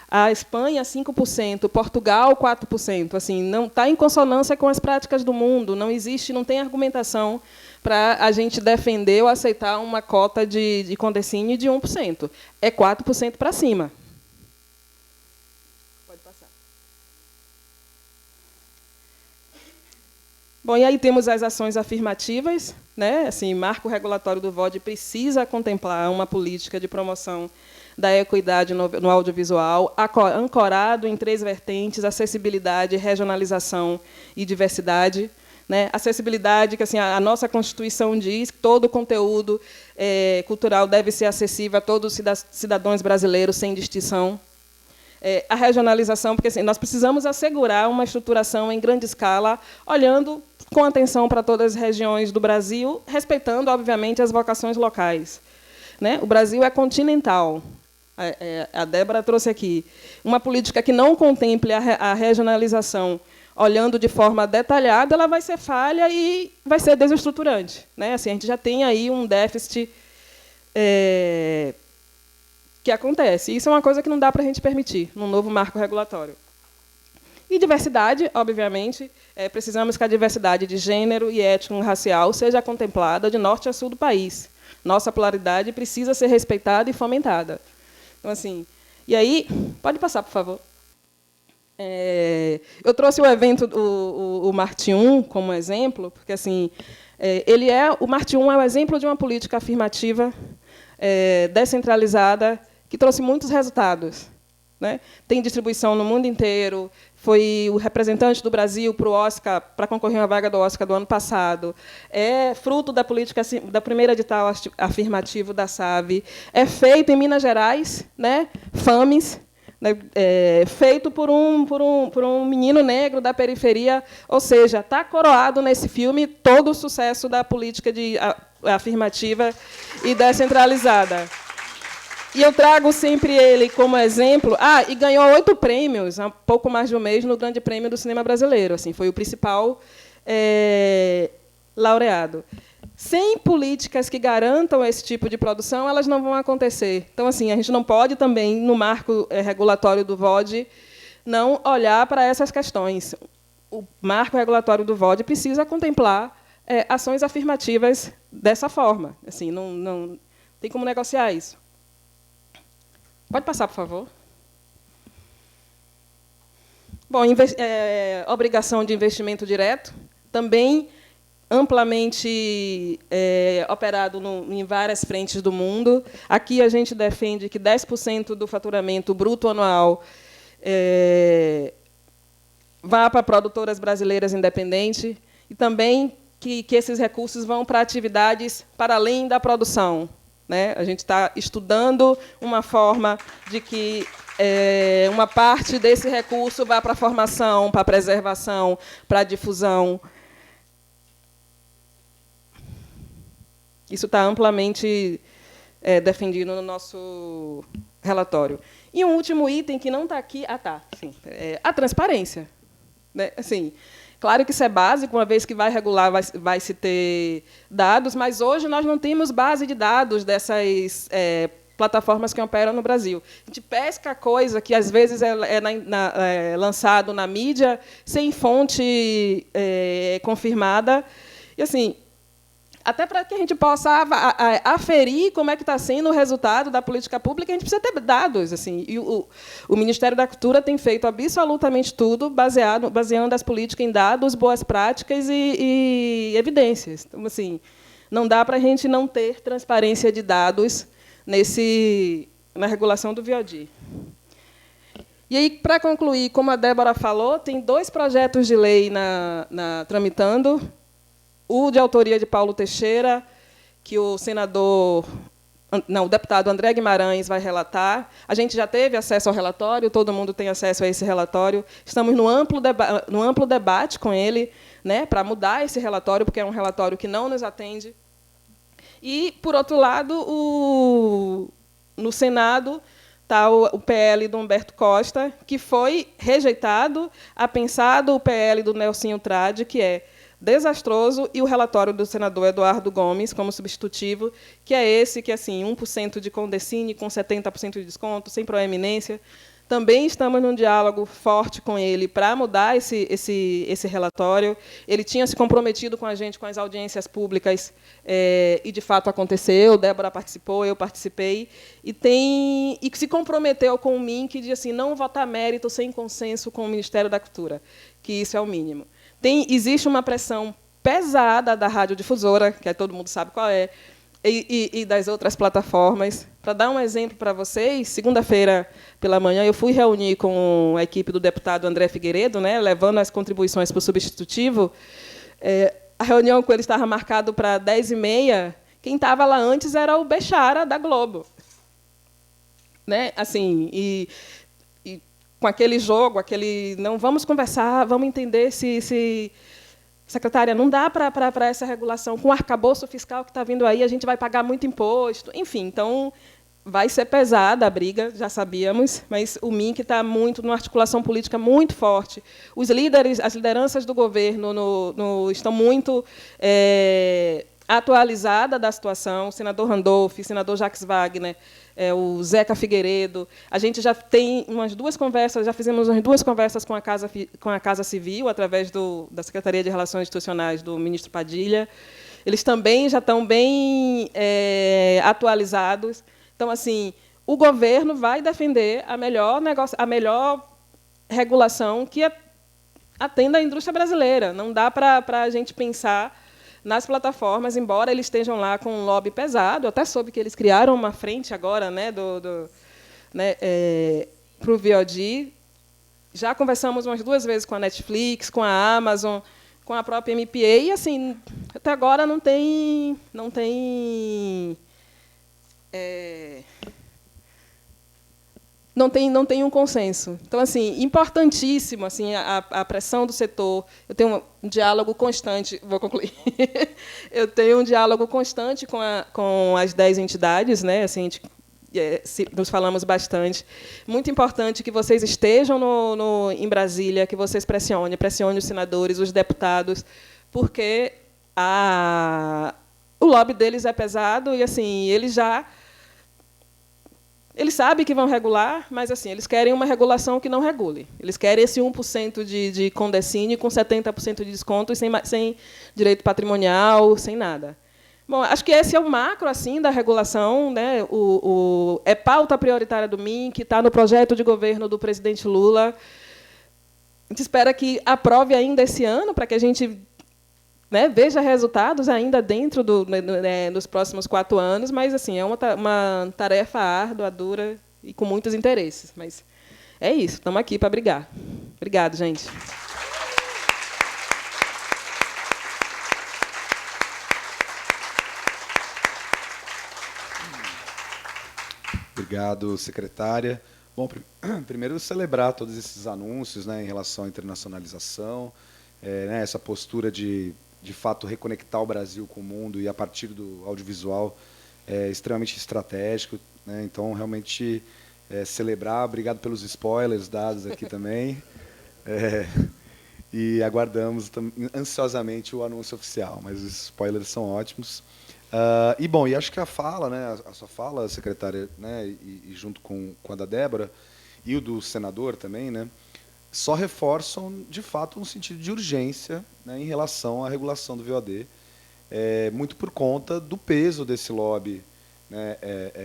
A Espanha, 5%. Portugal, 4%. Assim, não está em consonância com as práticas do mundo. Não existe, não tem argumentação para a gente defender ou aceitar uma cota de Condecine de 1%. É 4% para cima. Pode passar. Bom, e aí temos as ações afirmativas. Né? Assim, marco regulatório do VOD precisa contemplar uma política de promoção da equidade no audiovisual, ancorado em 3 vertentes: acessibilidade, regionalização e diversidade. Né? Acessibilidade, que assim, a nossa Constituição diz que todo conteúdo cultural deve ser acessível a todos os cidadãos brasileiros, sem distinção. A regionalização, porque assim, nós precisamos assegurar uma estruturação em grande escala, olhando com atenção para todas as regiões do Brasil, respeitando, obviamente, as vocações locais. Né? O Brasil é continental. A Débora trouxe aqui. Uma política que não contemple a regionalização, olhando de forma detalhada, ela vai ser falha e vai ser desestruturante. Né? Assim, a gente já tem aí um déficit que acontece. Isso é uma coisa que não dá para a gente permitir num novo marco regulatório. E diversidade, obviamente, precisamos que a diversidade de gênero e étnico-racial seja contemplada de norte a sul do país. Nossa pluralidade precisa ser respeitada e fomentada. Então, assim, e aí, pode passar, por favor. Eu trouxe o evento, o Marte 1, como exemplo, porque assim, o Marte 1 é o exemplo de uma política afirmativa descentralizada que trouxe muitos resultados. Né? Tem distribuição no mundo inteiro. Foi o representante do Brasil para o Oscar, para concorrer a uma vaga do Oscar do ano passado. É fruto da política da primeira edital afirmativo da SAV. É feito em Minas Gerais, né? FAMES, né? Feito por um menino negro da periferia. Ou seja, está coroado nesse filme todo o sucesso da política afirmativa e descentralizada. E eu trago sempre ele como exemplo. E ganhou 8 prêmios, há pouco mais de um mês, no Grande Prêmio do Cinema Brasileiro. Assim, foi o principal laureado. Sem políticas que garantam esse tipo de produção, elas não vão acontecer. Então, assim, a gente não pode também, no marco regulatório do VOD, não olhar para essas questões. O marco regulatório do VOD precisa contemplar ações afirmativas dessa forma. Assim, não tem como negociar isso. Pode passar, por favor. Bom, obrigação de investimento direto, também amplamente operado em várias frentes do mundo. Aqui a gente defende que 10% do faturamento bruto anual vá para produtoras brasileiras independentes e também que esses recursos vão para atividades para além da produção. né? A gente está estudando uma forma de que uma parte desse recurso vá para a formação, para a preservação, para a difusão. Isso está amplamente defendido no nosso relatório. E um último item que não está aqui, sim, a transparência, né? Assim, claro que isso é básico, uma vez que vai regular, vai se ter dados, mas hoje nós não temos base de dados dessas plataformas que operam no Brasil. A gente pesca coisa que, às vezes, é lançado na mídia sem fonte confirmada. E, assim, até para que a gente possa aferir como é que está sendo o resultado da política pública, a gente precisa ter dados. Assim, e o Ministério da Cultura tem feito absolutamente tudo baseando as políticas em dados, boas práticas e evidências. Então, assim, não dá para a gente não ter transparência de dados na regulação do VOD. E aí, para concluir, como a Débora falou, tem 2 projetos de lei tramitando. O de autoria de Paulo Teixeira, que o deputado André Guimarães vai relatar. A gente já teve acesso ao relatório, todo mundo tem acesso a esse relatório. Estamos no amplo debate com ele, né, para mudar esse relatório, porque é um relatório que não nos atende. E, por outro lado, no Senado está o PL do Humberto Costa, que foi rejeitado, apensado o PL do Nelsinho Trade, que é desastroso, e o relatório do senador Eduardo Gomes, como substitutivo, que é esse, que é assim, 1% de Condecine com 70% de desconto, sem proeminência. Também estamos num diálogo forte com ele para mudar esse relatório. Ele tinha se comprometido com a gente, com as audiências públicas, e, de fato, aconteceu. Débora participou, eu participei. E se comprometeu com o MINC de assim, não votar mérito sem consenso com o Ministério da Cultura, que isso é o mínimo. Existe uma pressão pesada da radiodifusora, que todo mundo sabe qual é, e das outras plataformas. Para dar um exemplo para vocês, segunda-feira pela manhã eu fui reunir com a equipe do deputado André Figueiredo, né, levando as contribuições para o substitutivo. A reunião com ele estava marcada para 10h30. Quem estava lá antes era o Bechara, da Globo. Né? Assim, com aquele jogo, não, vamos conversar, vamos entender se secretária, não dá para essa regulação. Com o arcabouço fiscal que está vindo aí, a gente vai pagar muito imposto. Enfim, então, vai ser pesada a briga, já sabíamos, mas o MINC está numa articulação política muito forte. Os líderes, as lideranças do governo estão muito atualizadas da situação. O senador Randolph, o senador Jacques Wagner, o Zeca Figueiredo. A gente já tem já fizemos umas 2 conversas com a Casa Civil, através da Secretaria de Relações Institucionais do ministro Padilha. Eles também já estão bem atualizados. Então, assim, o governo vai defender a melhor regulação que atenda à indústria brasileira. Não dá para a gente pensar nas plataformas, embora eles estejam lá com um lobby pesado. Eu até soube que eles criaram uma frente agora, né, para o VOD. Já conversamos umas 2 vezes com a Netflix, com a Amazon, com a própria MPA, e, assim, até agora não tem um consenso. Então, assim, importantíssimo, assim, a pressão do setor. Eu tenho um diálogo constante, vou concluir. Eu tenho um diálogo constante com as 10 entidades, né? Assim, nos falamos bastante. Muito importante que vocês estejam em Brasília, que vocês pressionem os senadores, os deputados, porque o lobby deles é pesado e, assim, eles sabem que vão regular, mas, assim, eles querem uma regulação que não regule. Eles querem esse 1% de Condecine com 70% de desconto e sem direito patrimonial, sem nada. Bom, acho que esse é o macro, assim, da regulação, né? É pauta prioritária do MINC, está no projeto de governo do presidente Lula. A gente espera que aprove ainda esse ano, para que a gente, né, veja resultados ainda dentro dos próximos 4 anos, mas, assim, é uma tarefa árdua, dura e com muitos interesses. Mas é isso, estamos aqui para brigar. Obrigado, gente. Obrigado, secretária. Bom, primeiro celebrar todos esses anúncios, né, em relação à internacionalização, né, essa postura de fato, reconectar o Brasil com o mundo e a partir do audiovisual é extremamente estratégico, né? Então, realmente, celebrar. Obrigado pelos spoilers dados aqui também. E aguardamos ansiosamente o anúncio oficial, mas os spoilers são ótimos. E, bom, e acho que a fala, né, a sua fala, secretária, né, e junto com a da Débora, e o do senador também, né, só reforçam, de fato, um sentido de urgência, né, em relação à regulação do VOD, muito por conta do peso desse lobby, né,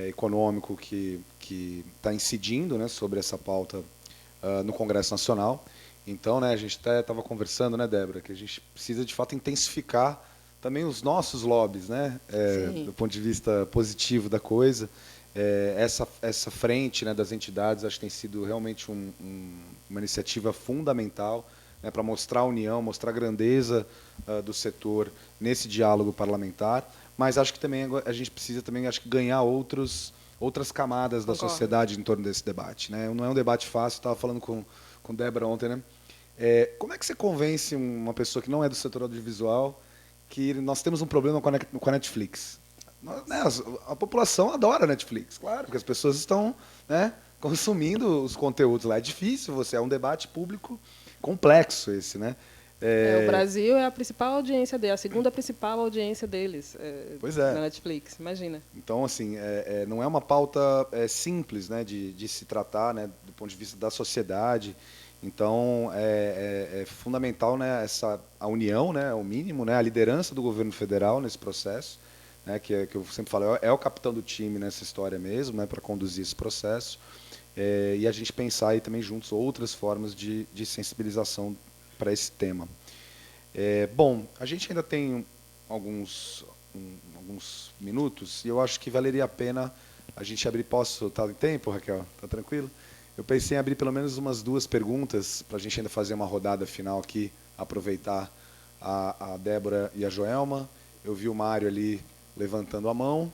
econômico que está incidindo, né, sobre essa pauta no Congresso Nacional. Então, né, a gente até estava conversando, né, Débora, que a gente precisa, de fato, intensificar também os nossos lobbies, né, do ponto de vista positivo da coisa. Essa frente, né, das entidades, acho que tem sido realmente uma iniciativa fundamental, né, para mostrar a união, mostrar a grandeza do setor nesse diálogo parlamentar, mas acho que também a gente precisa também, acho que, ganhar outras camadas da sociedade em torno desse debate, né? Não é um debate fácil, estava falando com Débora ontem, né? Como é que você convence uma pessoa que não é do setor audiovisual que nós temos um problema com a Netflix? Né, a população adora Netflix, claro, porque as pessoas estão, né, consumindo os conteúdos lá. É difícil, é um debate público complexo esse, né? O Brasil é a principal audiência dele, a segunda principal audiência deles, na Netflix, imagina. Então, assim, não é uma pauta simples, né, de se tratar, né, do ponto de vista da sociedade. Então, é fundamental, né, a união, né, o mínimo, né, a liderança do governo federal nesse processo, né, que eu sempre falo, é o capitão do time nessa história mesmo, né, para conduzir esse processo, e a gente pensar aí também juntos outras formas de sensibilização para esse tema. Bom, a gente ainda tem alguns minutos, e eu acho que valeria a pena a gente abrir. Posso estar em tempo, Raquel? Está tranquilo? Eu pensei em abrir pelo menos umas 2 perguntas, para a gente ainda fazer uma rodada final aqui, aproveitar a Débora e a Joelma. Eu vi o Mário ali levantando a mão,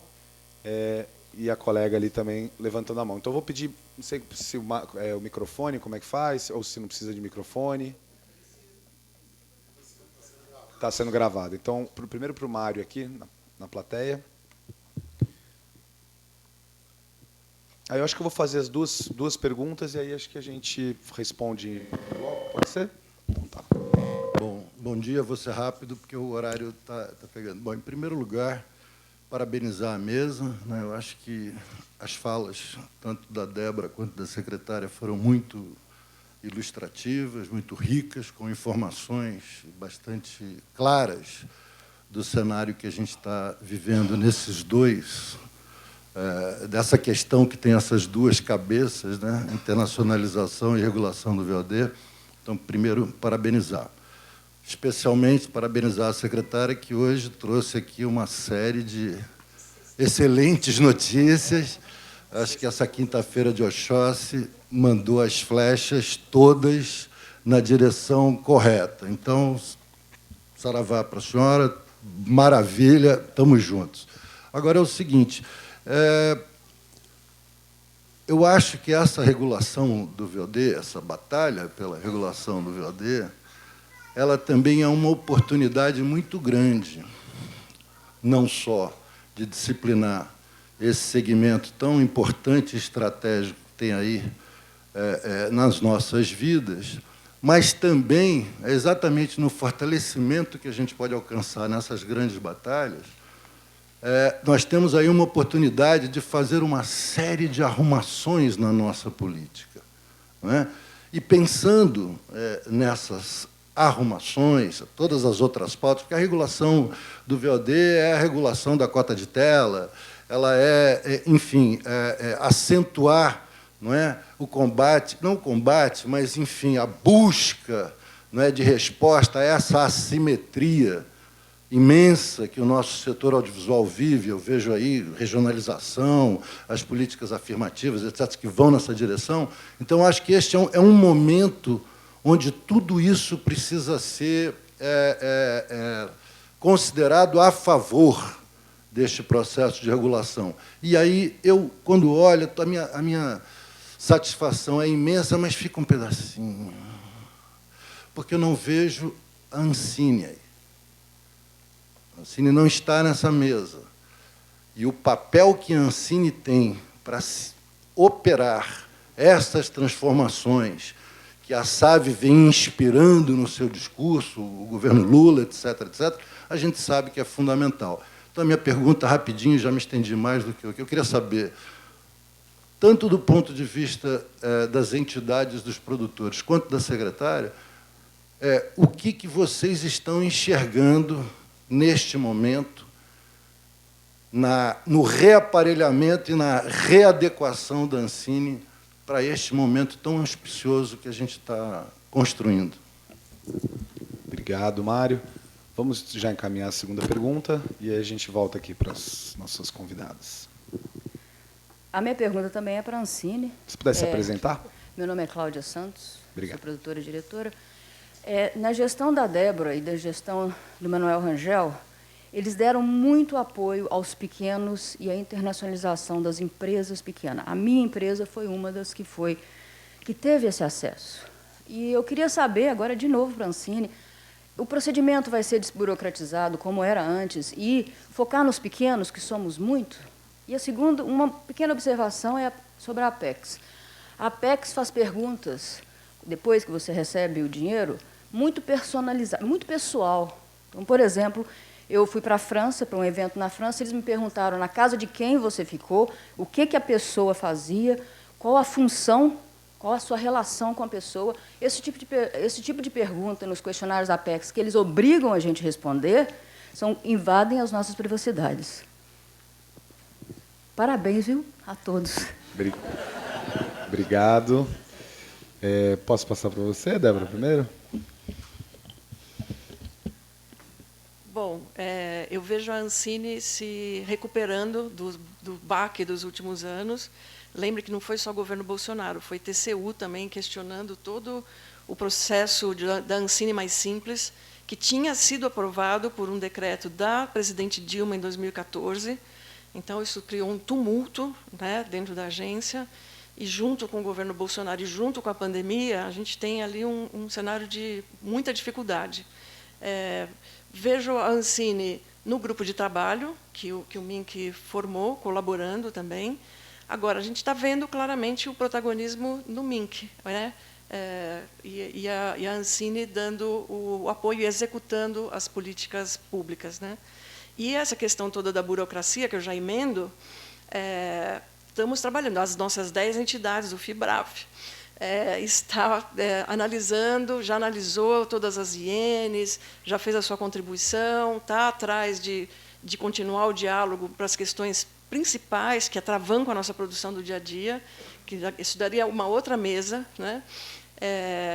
e a colega ali também levantando a mão. Então, eu vou pedir, não sei se o microfone, como é que faz, ou se não precisa de microfone. Está sendo gravado. Então, primeiro para o Mário aqui, na plateia. Aí eu acho que eu vou fazer as duas perguntas, e aí acho que a gente responde logo. Pode ser? Então, tá. Bom dia, vou ser rápido, porque o horário está pegando. Bom, em primeiro lugar, parabenizar a mesa, né? Eu acho que as falas, tanto da Débora quanto da secretária, foram muito ilustrativas, muito ricas, com informações bastante claras do cenário que a gente está vivendo nesses dois, dessa questão que tem essas duas cabeças, né? Internacionalização e regulação do VOD. Então, primeiro, parabenizar. Especialmente parabenizar a secretária, que hoje trouxe aqui uma série de excelentes notícias. Acho que essa quinta-feira de Oxóssi mandou as flechas todas na direção correta. Então, saravá para a senhora, maravilha, estamos juntos. Agora é o seguinte, eu acho que essa regulação do VOD, essa batalha pela regulação do VOD, ela também é uma oportunidade muito grande, não só de disciplinar esse segmento tão importante e estratégico que tem aí nas nossas vidas, mas também, exatamente no fortalecimento que a gente pode alcançar nessas grandes batalhas, nós temos aí uma oportunidade de fazer uma série de arrumações na nossa política, não é? E pensando nessas arrumações, todas as outras pautas, porque a regulação do VOD é a regulação da cota de tela, ela enfim, acentuar, não é, o combate, não o combate, mas, enfim, a busca, não é, de resposta a essa assimetria imensa que o nosso setor audiovisual vive. Eu vejo aí regionalização, as políticas afirmativas, etc., que vão nessa direção. Então, acho que este é um momento onde tudo isso precisa ser considerado a favor deste processo de regulação. E aí, eu, quando olho, a minha satisfação é imensa, mas fica um pedacinho, porque eu não vejo a Ancine aí. A Ancine não está nessa mesa. E o papel que a Ancine tem para operar essas transformações que a SAV vem inspirando no seu discurso, o governo Lula, etc., etc., a gente sabe que é fundamental. Então, a minha pergunta, rapidinho, já me estendi mais do que eu queria saber, tanto do ponto de vista das entidades dos produtores, quanto da secretária, o que vocês estão enxergando, neste momento, no reaparelhamento e na readequação da Ancine para este momento tão auspicioso que a gente está construindo. Obrigado, Mário. Vamos já encaminhar a segunda pergunta e aí a gente volta aqui para as nossas convidadas. A minha pergunta também é para a Ancine. Se pudesse se apresentar. Meu nome é Cláudia Santos, Obrigado. sou produtora e diretora. Na gestão da Débora e da gestão do Manuel Rangel, eles deram muito apoio aos pequenos e à internacionalização das empresas pequenas. A minha empresa foi uma das que teve esse acesso. E eu queria saber, agora de novo para a Ancine, o procedimento vai ser desburocratizado, como era antes, e focar nos pequenos, que somos muito? E a segunda, uma pequena observação é sobre a Apex. A Apex faz perguntas, depois que você recebe o dinheiro, muito personalizadas, muito pessoal. Então, por exemplo, eu fui para a França, para um evento na França, eles me perguntaram na casa de quem você ficou, o que a pessoa fazia, qual a função, qual a sua relação com a pessoa. Esse tipo de pergunta nos questionários da Apex, que eles obrigam a gente a responder, invadem as nossas privacidades. Parabéns, viu, a todos. Obrigado. Posso passar para você, Débora, primeiro? Bom, eu vejo a Ancine se recuperando do baque dos últimos anos. Lembre que não foi só o governo Bolsonaro, foi TCU também questionando todo o processo da Ancine mais simples, que tinha sido aprovado por um decreto da presidente Dilma em 2014. Então, isso criou um tumulto, né, dentro da agência, e junto com o governo Bolsonaro e junto com a pandemia, a gente tem ali um cenário de muita dificuldade. Vejo a Ancine no grupo de trabalho, que o MINC formou, colaborando também. Agora, a gente está vendo claramente o protagonismo no MINC, né? E a Ancine dando o apoio e executando as políticas públicas, né? E essa questão toda da burocracia, que eu já emendo, estamos trabalhando. As nossas 10 entidades, o FIBRAF, está analisando, já analisou todas as INs, já fez a sua contribuição, está atrás de continuar o diálogo para as questões principais que atravancam a nossa produção do dia a dia, que isso daria uma outra mesa, né?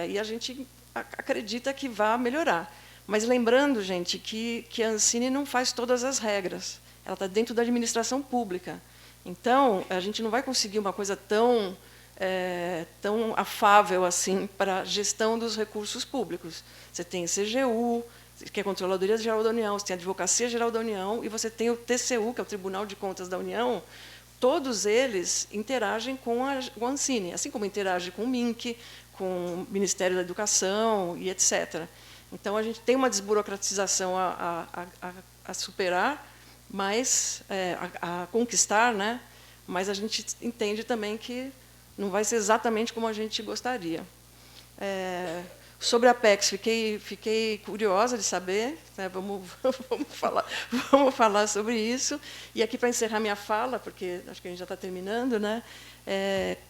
E a gente acredita que vai melhorar. Mas lembrando, gente, que a Ancine não faz todas as regras. Ela está dentro da administração pública. Então, a gente não vai conseguir uma coisa tão afável assim para a gestão dos recursos públicos. Você tem a CGU, que é a Controladoria Geral da União, você tem a Advocacia Geral da União, e você tem o TCU, que é o Tribunal de Contas da União. Todos eles interagem com a Ancine, assim como interage com o MINC, com o Ministério da Educação e etc. Então, a gente tem uma desburocratização a superar, mas a conquistar, né? Mas a gente entende também que não vai ser exatamente como a gente gostaria. Sobre a Apex, fiquei curiosa de saber, né? Vamos falar sobre isso. E aqui, para encerrar minha fala, porque acho que a gente já está terminando, né?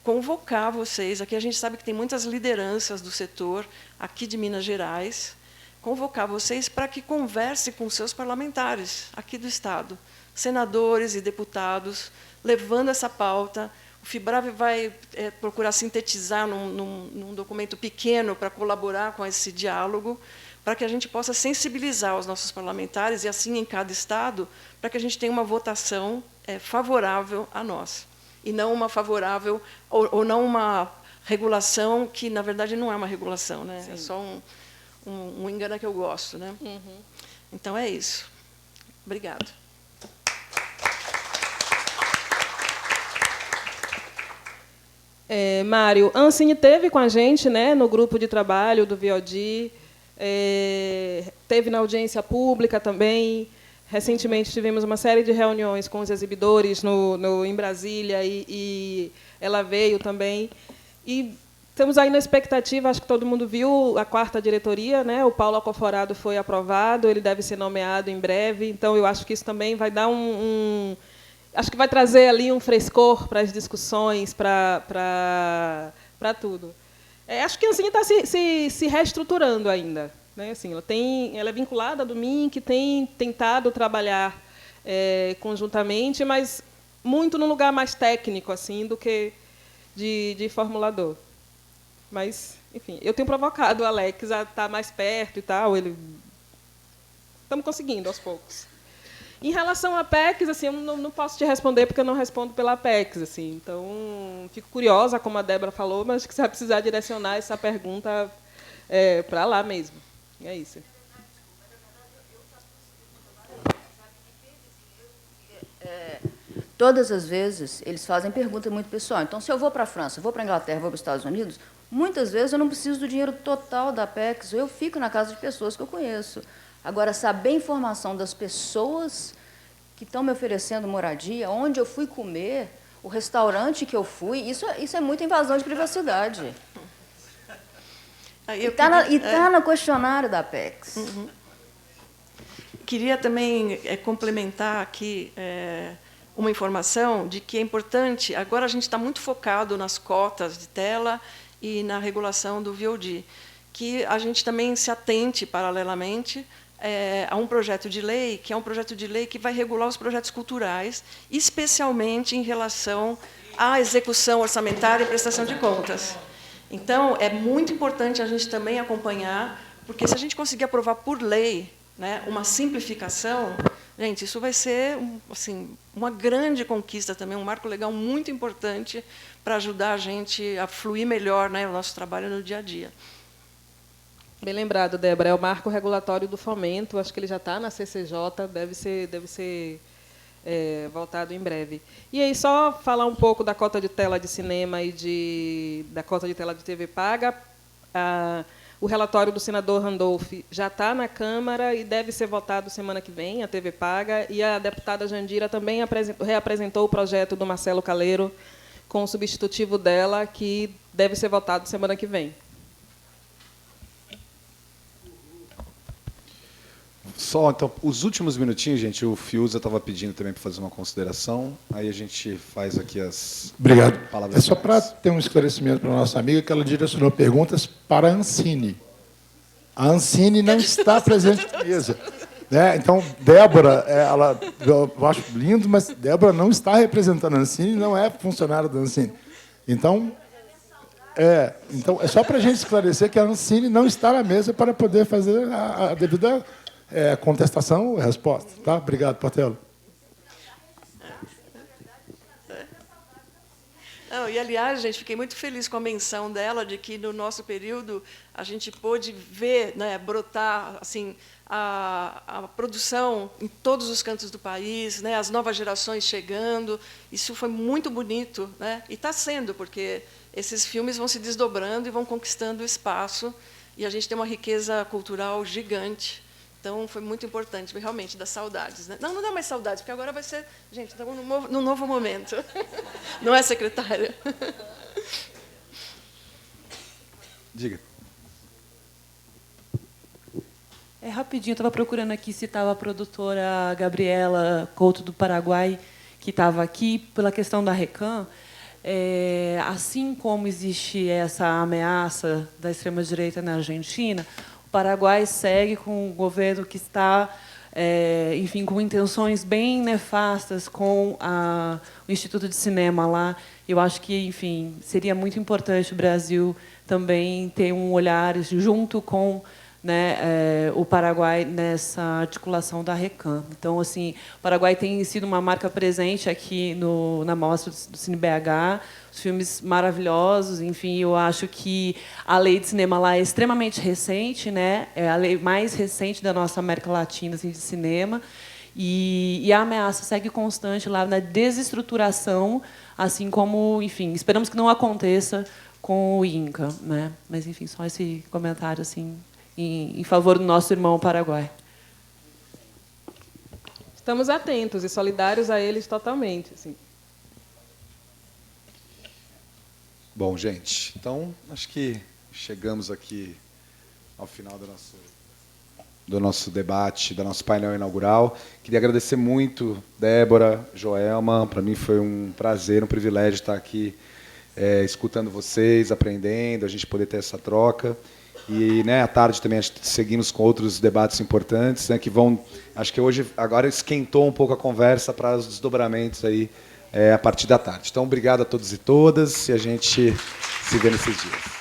Convocar vocês, aqui a gente sabe que tem muitas lideranças do setor aqui de Minas Gerais, convocar vocês para que conversem com seus parlamentares aqui do Estado, senadores e deputados, levando essa pauta. O FIBRAV vai procurar sintetizar num documento pequeno para colaborar com esse diálogo, para que a gente possa sensibilizar os nossos parlamentares, e assim em cada estado, para que a gente tenha uma votação favorável a nós, e não uma favorável, ou não uma regulação que, na verdade, não é uma regulação, né? Sim. É só um engano que eu gosto, né? Uhum. Então, é isso. Obrigada. Mário, a Ancine teve com a gente, né, no grupo de trabalho do VOD, teve na audiência pública também. Recentemente tivemos uma série de reuniões com os exibidores em Brasília e ela veio também. E estamos aí na expectativa, acho que todo mundo viu a 4ª diretoria, né? O Paulo Acoforado foi aprovado, ele deve ser nomeado em breve. Então, eu acho que isso também vai dar acho que vai trazer ali um frescor para as discussões, para tudo. Acho que a Ancine está se reestruturando ainda, né? Assim, ela é vinculada do MINC, tem tentado trabalhar conjuntamente, mas muito num lugar mais técnico assim do que de formulador. Mas, enfim, eu tenho provocado o Alex a estar mais perto e tal. Estamos conseguindo aos poucos. Em relação à Apex, assim, eu não posso te responder porque eu não respondo pela Apex, assim. Então, fico curiosa, como a Débora falou, mas acho que você vai precisar direcionar essa pergunta para lá mesmo. É isso. Todas as vezes, eles fazem pergunta muito pessoal. Então, se eu vou para a França, vou para a Inglaterra, vou para os Estados Unidos, muitas vezes eu não preciso do dinheiro total da Apex, eu fico na casa de pessoas que eu conheço. Agora, saber a informação das pessoas que estão me oferecendo moradia, onde eu fui comer, o restaurante que eu fui, isso é muita invasão de privacidade. E está no questionário da Apex. Uhum. Queria também complementar aqui uma informação de que é importante, agora a gente está muito focado nas cotas de tela e na regulação do VOD, que a gente também se atente paralelamente a um projeto de lei, que é um projeto de lei que vai regular os projetos culturais, especialmente em relação à execução orçamentária e prestação de contas. Então, é muito importante a gente também acompanhar, porque se a gente conseguir aprovar por lei, né, uma simplificação, gente, isso vai ser assim, uma grande conquista também, um marco legal muito importante para ajudar a gente a fluir melhor, né, o nosso trabalho no dia a dia. Bem lembrado, Débora, é o marco regulatório do fomento, acho que ele já está na CCJ, deve ser voltado em breve. E aí, só falar um pouco da cota de tela de cinema e da cota de tela de TV paga. O relatório do senador Randolph já está na Câmara e deve ser votado semana que vem, a TV paga, e a deputada Jandira também reapresentou o projeto do Marcelo Caleiro com o substitutivo dela, que deve ser votado semana que vem. Só, então, os últimos minutinhos, gente, o Fiuza estava pedindo também para fazer uma consideração, aí a gente faz aqui as palavras. É só para ter um esclarecimento para a nossa amiga, que ela direcionou perguntas para a Ancine. A Ancine não está presente na mesa. Né? Então, Débora, eu acho lindo, mas Débora não está representando a Ancine, não é funcionária da Ancine. Então, é só para a gente esclarecer que a Ancine não está na mesa para poder fazer a devida contestação e resposta. Tá? Obrigado, Portela. Não, e, aliás, gente, fiquei muito feliz com a menção dela de que, no nosso período, a gente pôde ver, né, brotar assim, a produção em todos os cantos do país, né, as novas gerações chegando. Isso foi muito bonito, né? E está sendo, porque esses filmes vão se desdobrando e vão conquistando espaço, e a gente tem uma riqueza cultural gigante. Então, foi muito importante, realmente, dá saudades. Né? Não dá mais saudades, porque agora vai ser... Gente, estamos num novo momento. Não é, secretária? Diga. Rapidinho, eu estava procurando aqui se estava a produtora Gabriela Couto do Paraguai, que estava aqui, pela questão da RECAM. Assim como existe essa ameaça da extrema-direita na Argentina, o Paraguai segue com um governo que está, enfim, com intenções bem nefastas com o Instituto de Cinema lá. Eu acho que, enfim, seria muito importante o Brasil também ter um olhar junto com, né, o Paraguai nessa articulação da RECAM. Então, assim, o Paraguai tem sido uma marca presente aqui na mostra do Cine BH, os filmes maravilhosos. Enfim, eu acho que a lei de cinema lá é extremamente recente, né? É a lei mais recente da nossa América Latina, assim, de cinema. E a ameaça segue constante lá na desestruturação, assim como, enfim, esperamos que não aconteça com o INCA, né? Mas, enfim, só esse comentário assim, em favor do nosso irmão Paraguai. Estamos atentos e solidários a eles totalmente. Assim. Bom, gente, então acho que chegamos aqui ao final do nosso debate, do nosso painel inaugural. Queria agradecer muito, Débora, Joelma. Para mim foi um prazer, um privilégio estar aqui escutando vocês, aprendendo, a gente poder ter essa troca. E, né, à tarde também seguimos com outros debates importantes, né, que vão... Acho que hoje, agora esquentou um pouco a conversa para os desdobramentos aí a partir da tarde. Então, obrigado a todos e todas, e a gente se vê nesses dias.